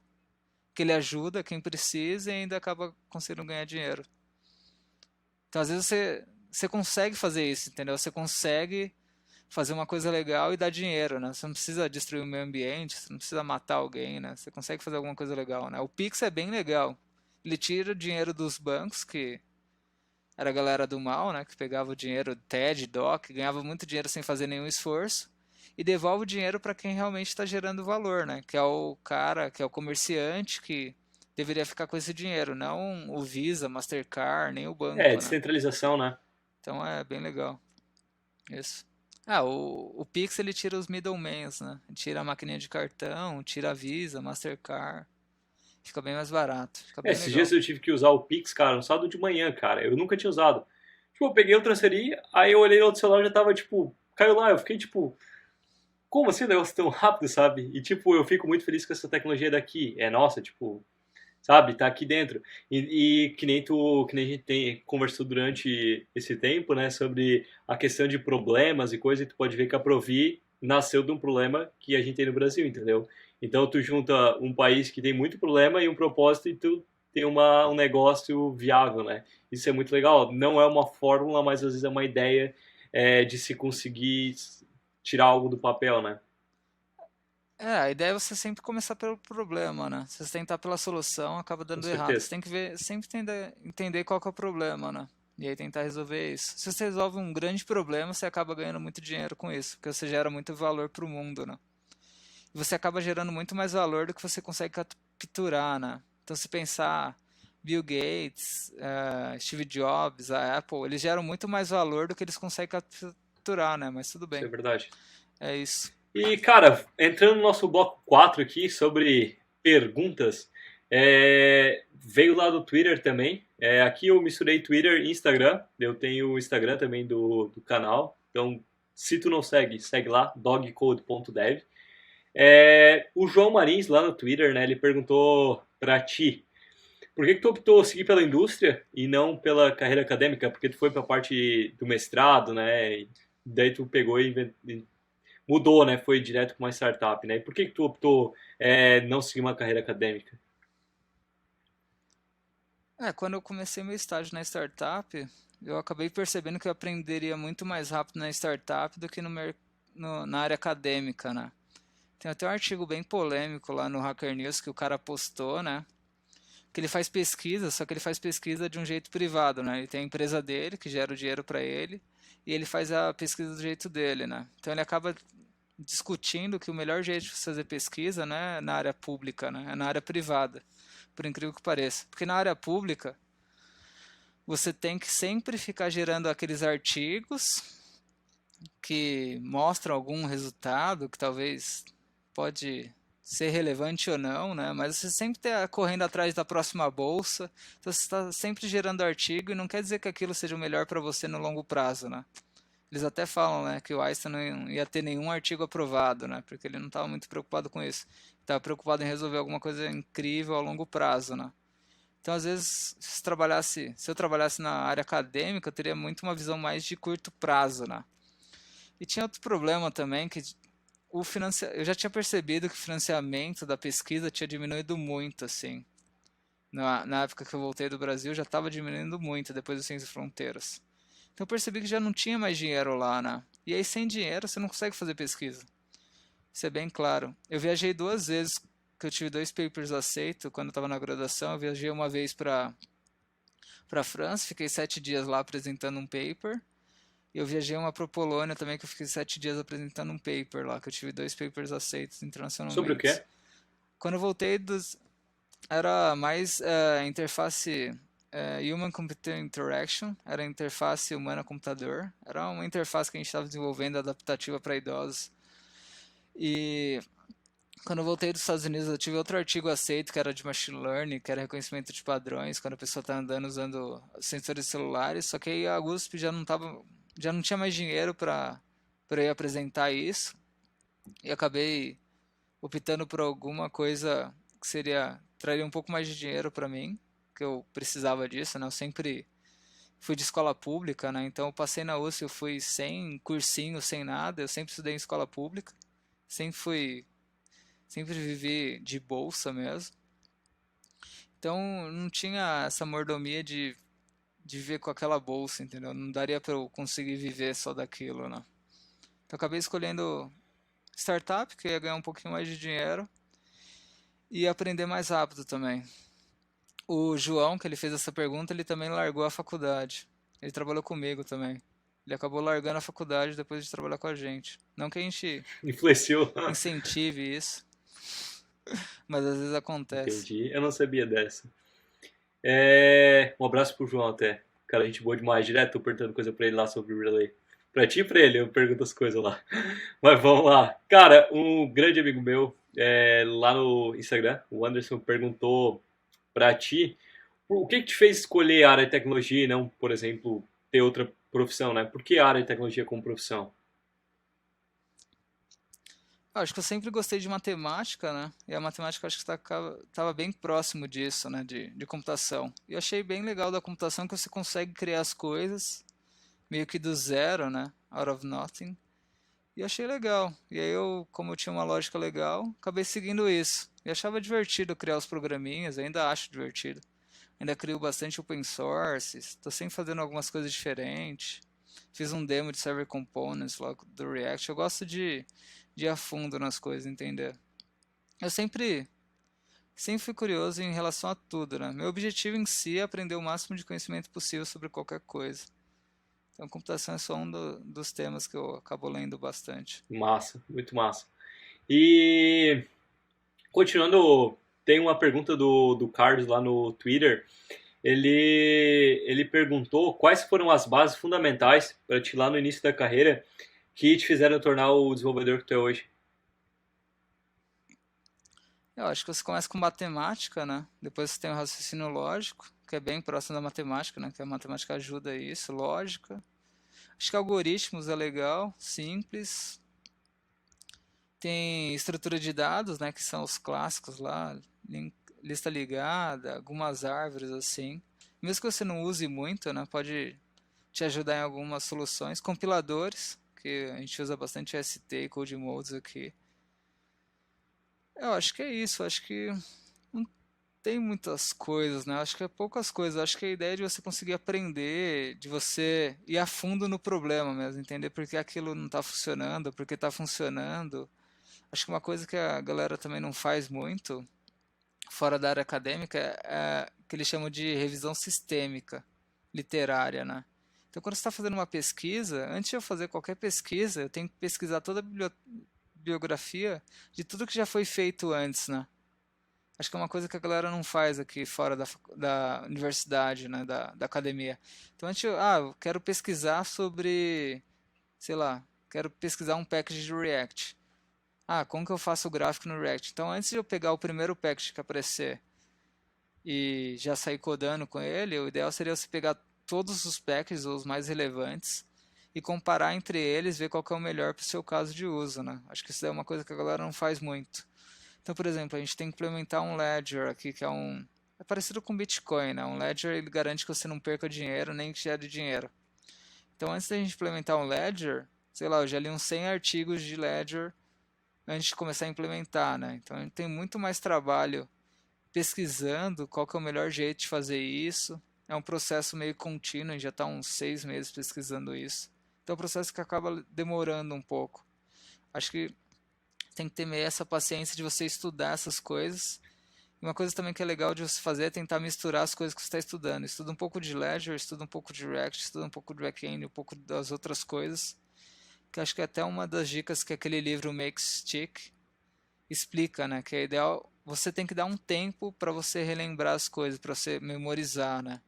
que ele ajuda quem precisa e ainda acaba conseguindo ganhar dinheiro. Então, às vezes você consegue fazer isso, entendeu? Você consegue fazer uma coisa legal e dar dinheiro, né? Você não precisa destruir o meio ambiente, você não precisa matar alguém, né? Você consegue fazer alguma coisa legal, né? O Pix é bem legal. Ele tira o dinheiro dos bancos, que era a galera do mal, né? Que pegava o dinheiro TED, DOC, ganhava muito dinheiro sem fazer nenhum esforço, e devolve o dinheiro para quem realmente está gerando valor, né? Que é o cara, que é o comerciante que deveria ficar com esse dinheiro, não o Visa, Mastercard, nem o banco, né? Descentralização, né? Então é bem legal. Isso. O Pix ele tira os middlemans, né? Tira a maquininha de cartão, tira a Visa, Mastercard. Fica bem mais barato, fica bem Esses dias legal. eu tive que usar o Pix, cara, no sábado de manhã, cara. Eu nunca tinha usado. Tipo, eu peguei, eu transferi, aí eu olhei no outro celular, já tava, tipo, caiu lá. Eu fiquei, tipo, como assim um negócio tão rápido, sabe? E, tipo, eu fico muito feliz que essa tecnologia daqui é nossa, tipo, sabe? Tá aqui dentro. E que nem a gente conversou durante esse tempo, né? Sobre a questão de problemas e coisa, e tu pode ver que a Provi nasceu de um problema que a gente tem no Brasil, entendeu? Então tu junta um país que tem muito problema e um propósito e tu tem um negócio viável, né? Isso é muito legal. Não é uma fórmula, mas às vezes é uma ideia de se conseguir tirar algo do papel, né? A ideia é você sempre começar pelo problema, né? Se você tentar pela solução, acaba Com dando errado. Você certeza. tem que ver, sempre entender qual que é o problema, né? E aí tentar resolver isso. Se você resolve um grande problema, você acaba ganhando muito dinheiro com isso, porque você gera muito valor para o mundo, né? E você acaba gerando muito mais valor do que você consegue capturar, né? Então, se pensar Bill Gates, Steve Jobs, a Apple, eles geram muito mais valor do que eles conseguem capturar, né? Mas tudo Isso é bem, verdade. é isso. E, cara, entrando no nosso bloco 4 aqui sobre perguntas, veio lá do Twitter também. Aqui eu misturei Twitter e Instagram. Eu tenho o Instagram também do canal. Então, se tu não segue, segue lá, dogcode.dev. O João Marins, lá no Twitter, né, ele perguntou pra ti, por que tu optou seguir pela indústria e não pela carreira acadêmica? Porque tu foi pra parte do mestrado, né, e daí tu pegou e mudou, né? Foi direto para uma startup, né? E por que tu optou não seguir uma carreira acadêmica? Quando eu comecei meu estágio na startup, eu acabei percebendo que eu aprenderia muito mais rápido na startup do que na área acadêmica, né? Tem até um artigo bem polêmico lá no Hacker News que o cara postou, né? Que ele faz pesquisa, só que ele faz pesquisa de um jeito privado, né? Ele tem a empresa dele, que gera o dinheiro para ele, e ele faz a pesquisa do jeito dele, né? Então ele acaba discutindo que o melhor jeito de fazer pesquisa não é na área pública, né? É na área privada, por incrível que pareça. Porque na área pública, você tem que sempre ficar gerando aqueles artigos que mostram algum resultado que talvez pode ser relevante ou não, né? Mas você sempre está correndo atrás da próxima bolsa, então você está sempre gerando artigo e não quer dizer que aquilo seja o melhor para você no longo prazo, né? Eles até falam, né, que o Einstein não ia ter nenhum artigo aprovado, né? Porque ele não estava muito preocupado com isso. Estava preocupado em resolver alguma coisa incrível a longo prazo, né? Então, às vezes, se eu trabalhasse na área acadêmica, eu teria muito uma visão mais de curto prazo, né? E tinha outro problema também, que eu já tinha percebido que o financiamento da pesquisa tinha diminuído muito, assim. Na época que eu voltei do Brasil, já estava diminuindo muito depois do Ciências e Fronteiras. Então eu percebi que já não tinha mais dinheiro lá, né? E aí, sem dinheiro, você não consegue fazer pesquisa. Isso é bem claro. Eu viajei 2 vezes, que eu tive 2 papers aceitos quando eu estava na graduação. Eu viajei uma vez para a França, fiquei 7 dias lá apresentando um paper. E eu viajei uma para Polônia também, que eu fiquei 7 dias apresentando um paper lá, que eu tive 2 papers aceitos Sobre o internacionalmente. quê? Quando eu voltei era mais interface Human Computer Interaction, era interface humana-computador, era uma interface que a gente estava desenvolvendo adaptativa para idosos. E quando eu voltei dos Estados Unidos, eu tive outro artigo aceito que era de machine learning, que era reconhecimento de padrões, quando a pessoa está andando usando sensores celulares. Só que aí a USP já não tinha mais dinheiro para eu apresentar isso e acabei optando por alguma coisa que traria um pouco mais de dinheiro para mim, que eu precisava disso, né? Eu sempre fui de escola pública, né? Então eu passei na USP, eu fui sem cursinho, sem nada, eu sempre estudei em escola pública, sempre fui, sempre vivi de bolsa mesmo. Então não tinha essa mordomia de viver com aquela bolsa, entendeu? Não daria para eu conseguir viver só daquilo, né? Então acabei escolhendo startup, que ia ganhar um pouquinho mais de dinheiro e aprender mais rápido também. O João, que ele fez essa pergunta, ele também largou a faculdade. Ele trabalhou comigo também. Ele acabou largando a faculdade depois de trabalhar com a gente. Não que a gente Influenciou? incentive isso, mas às vezes acontece. Entendi. Eu não sabia dessa. Um abraço pro João até. Cara, gente boa demais. Direto tô perguntando coisa pra ele lá sobre o Relay. Pra ti e pra ele, eu pergunto as coisas lá. Mas vamos lá. Cara, um grande amigo meu, lá no Instagram, o Anderson, perguntou pra ti o que que te fez escolher a área de tecnologia e não, por exemplo, ter outra profissão, né? Por que a área de tecnologia como profissão? Acho que eu sempre gostei de matemática, né? E a matemática acho que estava bem próximo disso, né? De computação. E eu achei bem legal da computação que você consegue criar as coisas meio que do zero, né? Out of nothing. E achei legal. E aí eu, como eu tinha uma lógica legal, acabei seguindo isso. E achava divertido criar os programinhas, ainda acho divertido. Ainda crio bastante open source, estou sempre fazendo algumas coisas diferentes. Fiz um demo de Server Components lá do React. Eu gosto de ir a fundo nas coisas, entender. Eu sempre fui curioso em relação a tudo, né? Meu objetivo em si é aprender o máximo de conhecimento possível sobre qualquer coisa. Então, computação é só um dos temas que eu acabo lendo bastante. Massa, muito massa. E continuando, tem uma pergunta do Carlos lá no Twitter. Ele perguntou quais foram as bases fundamentais para ti lá no início da carreira que te fizeram tornar o desenvolvedor que tu é hoje. Eu acho que você começa com matemática, né? Depois você tem o raciocínio lógico, que é bem próximo da matemática, né? Que a matemática ajuda isso, lógica. Acho que algoritmos é legal, simples. Tem estrutura de dados, né? Que são os clássicos lá, lista ligada, algumas árvores assim. Mesmo que você não use muito, né? Pode te ajudar em algumas soluções. Compiladores, que a gente usa bastante ST e Code Modes aqui. Eu acho que é isso. Acho que não tem muitas coisas, né? Acho que é poucas coisas. Acho que a ideia é de você conseguir aprender, de você ir a fundo no problema mesmo, entender por que aquilo não está funcionando, por que está funcionando. Acho que uma coisa que a galera também não faz muito, fora da área acadêmica, é que eles chamam de revisão sistêmica, literária, né? Então, quando você está fazendo uma pesquisa, antes de eu fazer qualquer pesquisa, eu tenho que pesquisar toda a biografia de tudo que já foi feito antes, né? Acho que é uma coisa que a galera não faz aqui fora da universidade, né, da academia. Então, eu quero pesquisar sobre, sei lá, quero pesquisar um package de React. Ah, como que eu faço o gráfico no React? Então, antes de eu pegar o primeiro package que aparecer e já sair codando com ele, o ideal seria você pegar todos os packages, os mais relevantes, e comparar entre eles, ver qual que é o melhor para o seu caso de uso, né? Acho que isso é uma coisa que a galera não faz muito. Então, por exemplo, a gente tem que implementar um ledger aqui, que é parecido com Bitcoin, né? Um ledger ele garante que você não perca dinheiro nem que gere dinheiro. Então, antes da gente implementar um ledger, sei lá, eu já li uns 100 artigos de ledger antes de começar a implementar, né? Então, a gente tem muito mais trabalho pesquisando qual que é o melhor jeito de fazer isso. É um processo meio contínuo, a gente já está uns 6 meses pesquisando isso. Então, é um processo que acaba demorando um pouco. Acho que tem que ter meio essa paciência de você estudar essas coisas. E uma coisa também que é legal de você fazer é tentar misturar as coisas que você está estudando. Estuda um pouco de Ledger, estuda um pouco de React, estuda um pouco de backend, um pouco das outras coisas. Que acho que é até uma das dicas que aquele livro Make Stick explica, né? Que é ideal, você tem que dar um tempo para você relembrar as coisas, para você memorizar, né?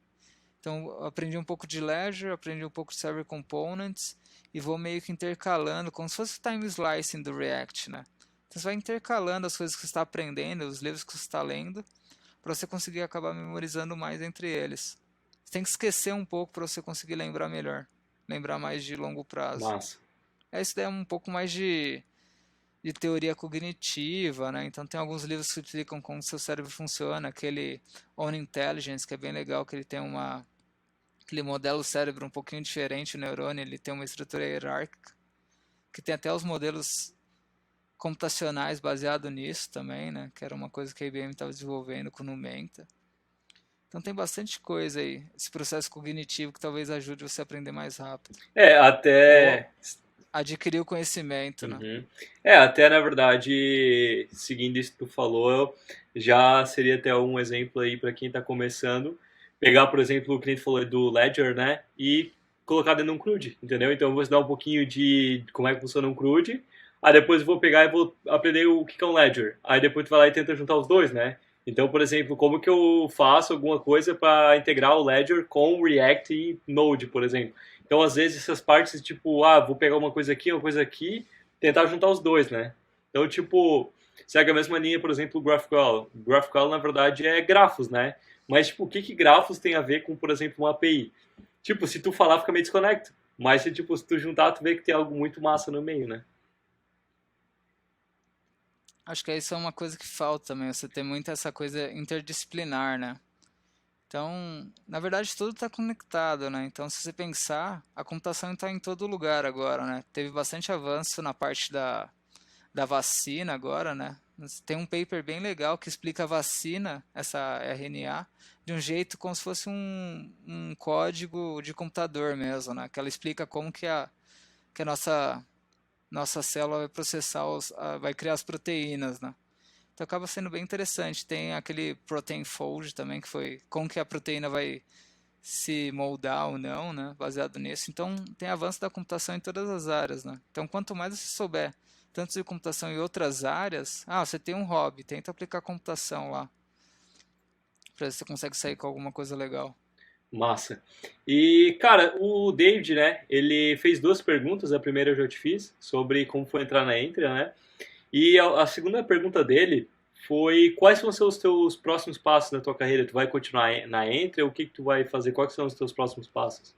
Então, eu aprendi um pouco de Ledger, aprendi um pouco de Server Components e vou meio que intercalando, como se fosse o time slicing do React, né? Então, você vai intercalando as coisas que você está aprendendo, os livros que você está lendo, para você conseguir acabar memorizando mais entre eles. Você tem que esquecer um pouco para você conseguir lembrar melhor, lembrar mais de longo prazo. Massa. Isso daí é um pouco mais de teoria cognitiva, né? Então tem alguns livros que explicam como seu cérebro funciona, aquele On Intelligence, que é bem legal, que ele tem aquele modelo cérebro um pouquinho diferente, o neurônio, ele tem uma estrutura hierárquica, que tem até os modelos computacionais baseados nisso também, né? Que era uma coisa que a IBM estava desenvolvendo com o Numenta. Então tem bastante coisa aí, esse processo cognitivo que talvez ajude você a aprender mais rápido. Ou Até. adquirir o conhecimento, né? Uhum. Até na verdade, seguindo isso que tu falou, já seria até um exemplo aí para quem está começando. Pegar, por exemplo, o que a gente falou do Ledger, né? E colocar dentro de um CRUD, entendeu? Então eu vou estudar um pouquinho de como é que funciona um CRUD. Aí depois eu vou pegar e vou aprender o que é um Ledger. Aí depois tu vai lá e tenta juntar os dois, né? Então, por exemplo, como que eu faço alguma coisa para integrar o Ledger com o React e Node, por exemplo? Então, às vezes, essas partes, tipo, vou pegar uma coisa aqui, tentar juntar os dois, né? Então, tipo, segue a mesma linha, por exemplo, o GraphQL. O GraphQL, na verdade, é grafos, né? Mas, tipo, o que grafos tem a ver com, por exemplo, uma API? Tipo, se tu falar, fica meio desconecto. Mas, se tu juntar, tu vê que tem algo muito massa no meio, né? Acho que isso é uma coisa que falta também, você ter muito essa coisa interdisciplinar, né? Então, na verdade, tudo está conectado, né? Então, se você pensar, a computação está em todo lugar agora, né? Teve bastante avanço na parte da vacina agora, né? Tem um paper bem legal que explica a vacina, essa RNA, de um jeito como se fosse um código de computador mesmo, né? Que ela explica como que a nossa célula vai processar, vai criar as proteínas, né? Então acaba sendo bem interessante. Tem aquele protein fold também, que foi como que a proteína vai se moldar ou não, né? Baseado nisso. Então tem avanço da computação em todas as áreas, né? Então quanto mais você souber tanto de computação em outras áreas, você tem um hobby, tenta aplicar computação lá, para ver se você consegue sair com alguma coisa legal. Massa. E, cara, o David, né, ele fez duas perguntas. A primeira eu já te fiz, sobre como foi entrar na Entria, né? E a segunda pergunta dele foi quais vão ser os teus próximos passos na tua carreira? Tu vai continuar na Entria? O que que tu vai fazer? Quais são os teus próximos passos?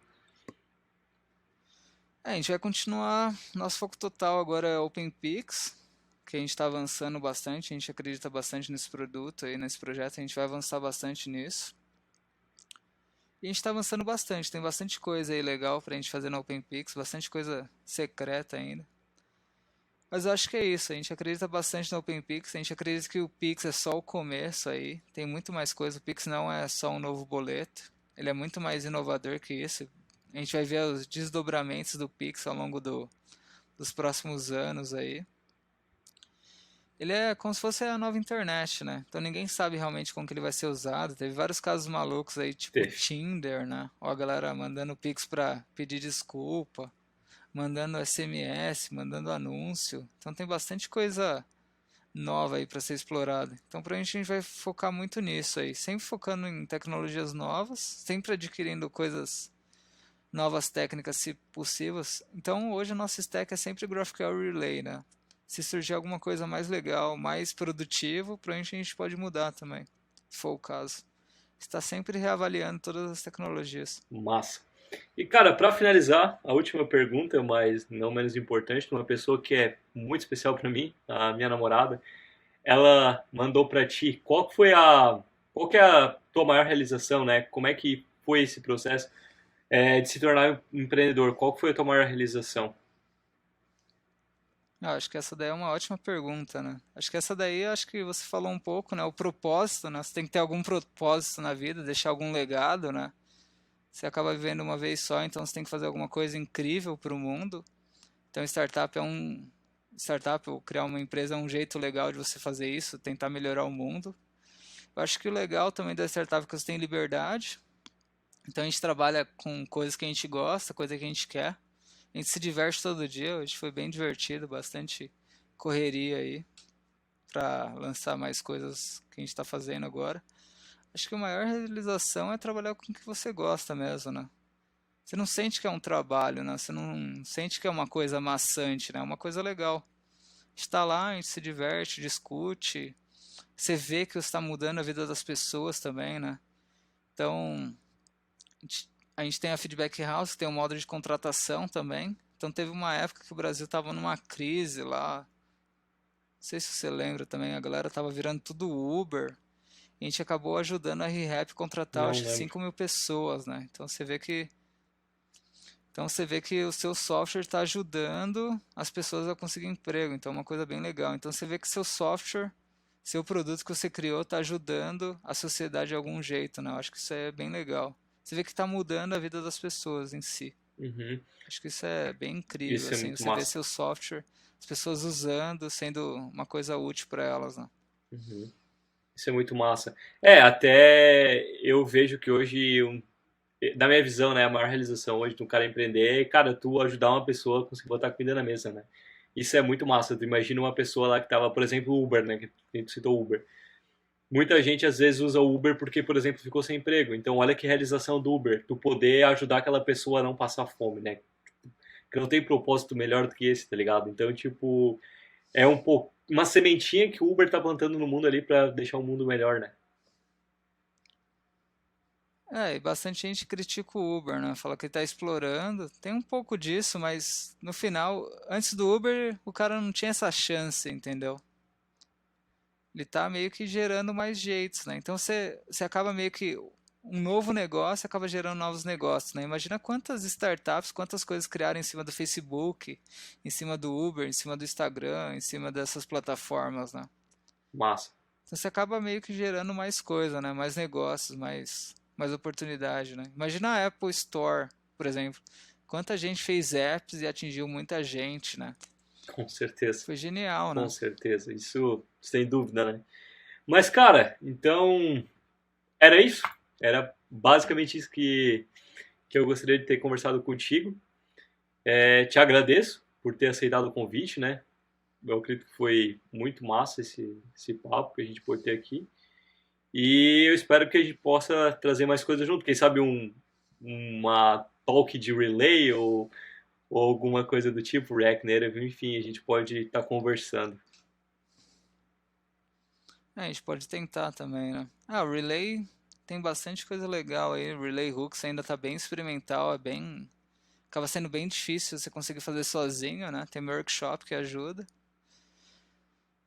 A gente vai continuar. Nosso foco total agora é OpenPix, que a gente está avançando bastante. A gente acredita bastante nesse produto aí, nesse projeto. A gente vai avançar bastante nisso. E a gente está avançando bastante. Tem bastante coisa aí legal para a gente fazer no OpenPix, bastante coisa secreta ainda. Mas eu acho que é isso. A gente acredita bastante no OpenPix. A gente acredita que o Pix é só o começo aí. Tem muito mais coisa. O Pix não é só um novo boleto. Ele é muito mais inovador que isso. A gente vai ver os desdobramentos do Pix ao longo dos próximos anos aí. Ele é como se fosse a nova internet, né? Então ninguém sabe realmente como que ele vai ser usado. Teve vários casos malucos aí, tipo Teve. Tinder, né? Ou a galera mandando Pix pra pedir desculpa, mandando SMS, mandando anúncio. Então tem bastante coisa nova aí para ser explorada. Então provavelmente a gente vai focar muito nisso aí, sempre focando em tecnologias novas, sempre adquirindo coisas novas técnicas se possíveis. Então hoje o nosso stack é sempre GraphQL Relay, né? Se surgir alguma coisa mais legal, mais produtivo, provavelmente a gente pode mudar também, se for o caso. Está sempre reavaliando todas as tecnologias. Massa. E, cara, para finalizar, a última pergunta, mas não menos importante, de uma pessoa que é muito especial para mim, a minha namorada. Ela mandou para ti qual que é a tua maior realização, né? Como é que foi esse processo de se tornar um empreendedor? Qual que foi a tua maior realização? Acho que essa daí é uma ótima pergunta, né? Acho que essa daí, acho que você falou um pouco, né? O propósito, né? Você tem que ter algum propósito na vida, deixar algum legado, né? Você acaba vivendo uma vez só, então você tem que fazer alguma coisa incrível para o mundo. Então, startup ou criar uma empresa é um jeito legal de você fazer isso, tentar melhorar o mundo. Eu acho que o legal também da startup é que você tem liberdade. Então a gente trabalha com coisas que a gente gosta, coisa que a gente quer. A gente se diverte todo dia. Hoje foi bem divertido, bastante correria aí para lançar mais coisas que a gente está fazendo agora. Acho que a maior realização é trabalhar com o que você gosta mesmo, né? Você não sente que é um trabalho, né? Você não sente que é uma coisa maçante, né? É uma coisa legal. Está lá, a gente se diverte, discute. Você vê que você está mudando a vida das pessoas também, né? Então, a gente tem a Feedback House, que tem um modo de contratação também. Então, teve uma época que o Brasil estava numa crise lá. Não sei se você lembra também, a galera estava virando tudo Uber. E a gente acabou ajudando a ReHap a contratar, Não acho que lembro. 5 mil pessoas, né? Então você vê que o seu software está ajudando as pessoas a conseguir emprego. Então é uma coisa bem legal. Então você vê que seu software, seu produto que você criou está ajudando a sociedade de algum jeito, né? Eu acho que isso é bem legal. Você vê que está mudando a vida das pessoas em si. Uhum. Acho que isso é bem incrível, Isso é assim. muito Você vê massa. seu software, as pessoas usando, sendo uma coisa útil para elas, né? Uhum. Isso é muito massa. Até eu vejo que hoje, da minha visão, né, a maior realização hoje de um cara empreender é, cara, tu ajudar uma pessoa a conseguir botar comida na mesa, né? Isso é muito massa. Tu imagina uma pessoa lá que tava, por exemplo, Uber, né? Que tu citou Uber. muita gente às vezes usa o Uber porque, por exemplo, ficou sem emprego. Então, olha que realização do Uber, tu poder ajudar aquela pessoa a não passar fome, né? Que não tem propósito melhor do que esse, tá ligado? Então, tipo, é um pouco uma sementinha que o Uber tá plantando no mundo ali pra deixar o mundo melhor, né? É, e bastante gente critica o Uber, né? Fala que ele tá explorando. Tem um pouco disso, mas no final, antes do Uber, o cara não tinha essa chance, entendeu? Ele tá meio que gerando mais jeitos, né? Então você acaba meio que um novo negócio acaba gerando novos negócios, né? Imagina quantas startups, quantas coisas criaram em cima do Facebook, em cima do Uber, em cima do Instagram, em cima dessas plataformas, né? Massa. Então você acaba meio que gerando mais coisa, né? Mais negócios, mais oportunidade, né? Imagina a Apple Store, por exemplo. Quanta gente fez apps e atingiu muita gente, né? Com certeza. Foi genial, Com né? certeza. Isso sem dúvida, né? Mas, cara, então era isso. Era basicamente isso que eu gostaria de ter conversado contigo. Te agradeço por ter aceitado o convite, né? Eu acredito que foi muito massa esse papo que a gente pôde ter aqui. E eu espero que a gente possa trazer mais coisas junto. Quem sabe uma talk de relay ou alguma coisa do tipo, React Native, enfim, a gente pode estar conversando. É, a gente pode tentar também, né? Ah, o Relay tem bastante coisa legal aí. O Relay Hooks ainda tá bem experimental, é bem. Acaba sendo bem difícil você conseguir fazer sozinho, né? Tem workshop que ajuda.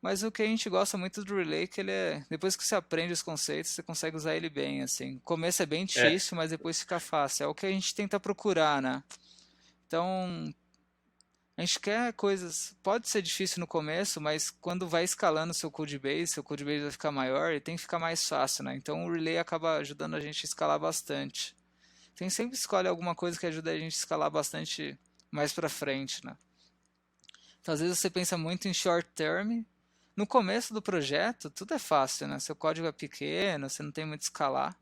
Mas o que a gente gosta muito do Relay é que ele é. Depois que você aprende os conceitos, você consegue usar ele bem, assim. O começo é bem É, difícil, mas depois fica fácil. É o que a gente tenta procurar, né? Então, a gente quer coisas. Pode ser difícil no começo, mas quando vai escalando seu code base vai ficar maior e tem que ficar mais fácil, né? Então o Relay acaba ajudando a gente a escalar bastante. Tem sempre escolhe alguma coisa que ajuda a gente a escalar bastante mais pra frente, né? Então às vezes você pensa muito em short term. No começo do projeto, tudo é fácil, né? Seu código é pequeno, você não tem muito escalar.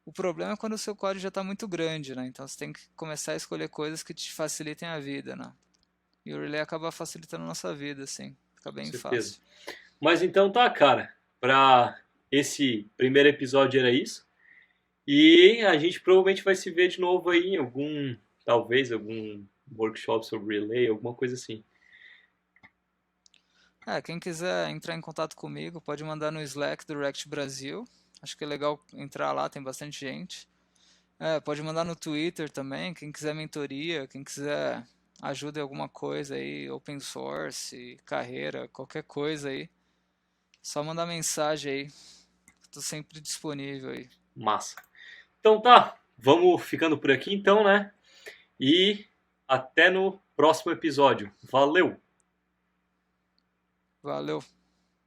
O problema é quando o seu código já está muito grande, né? Então você tem que começar a escolher coisas que te facilitem a vida, né? E o Relay acaba facilitando a nossa vida, assim. Fica com bem certeza. fácil. Mas então tá, cara. Para esse primeiro episódio era isso. E a gente provavelmente vai se ver de novo aí em talvez algum workshop sobre relay, alguma coisa assim. Quem quiser entrar em contato comigo, pode mandar no Slack do React Brasil. Acho que é legal entrar lá, tem bastante gente. Pode mandar no Twitter também, quem quiser mentoria, quem quiser ajuda em alguma coisa aí, open source, carreira, qualquer coisa aí. Só mandar mensagem aí. Estou sempre disponível aí. Massa. Então tá, vamos ficando por aqui então, né? E até no próximo episódio. Valeu! Valeu!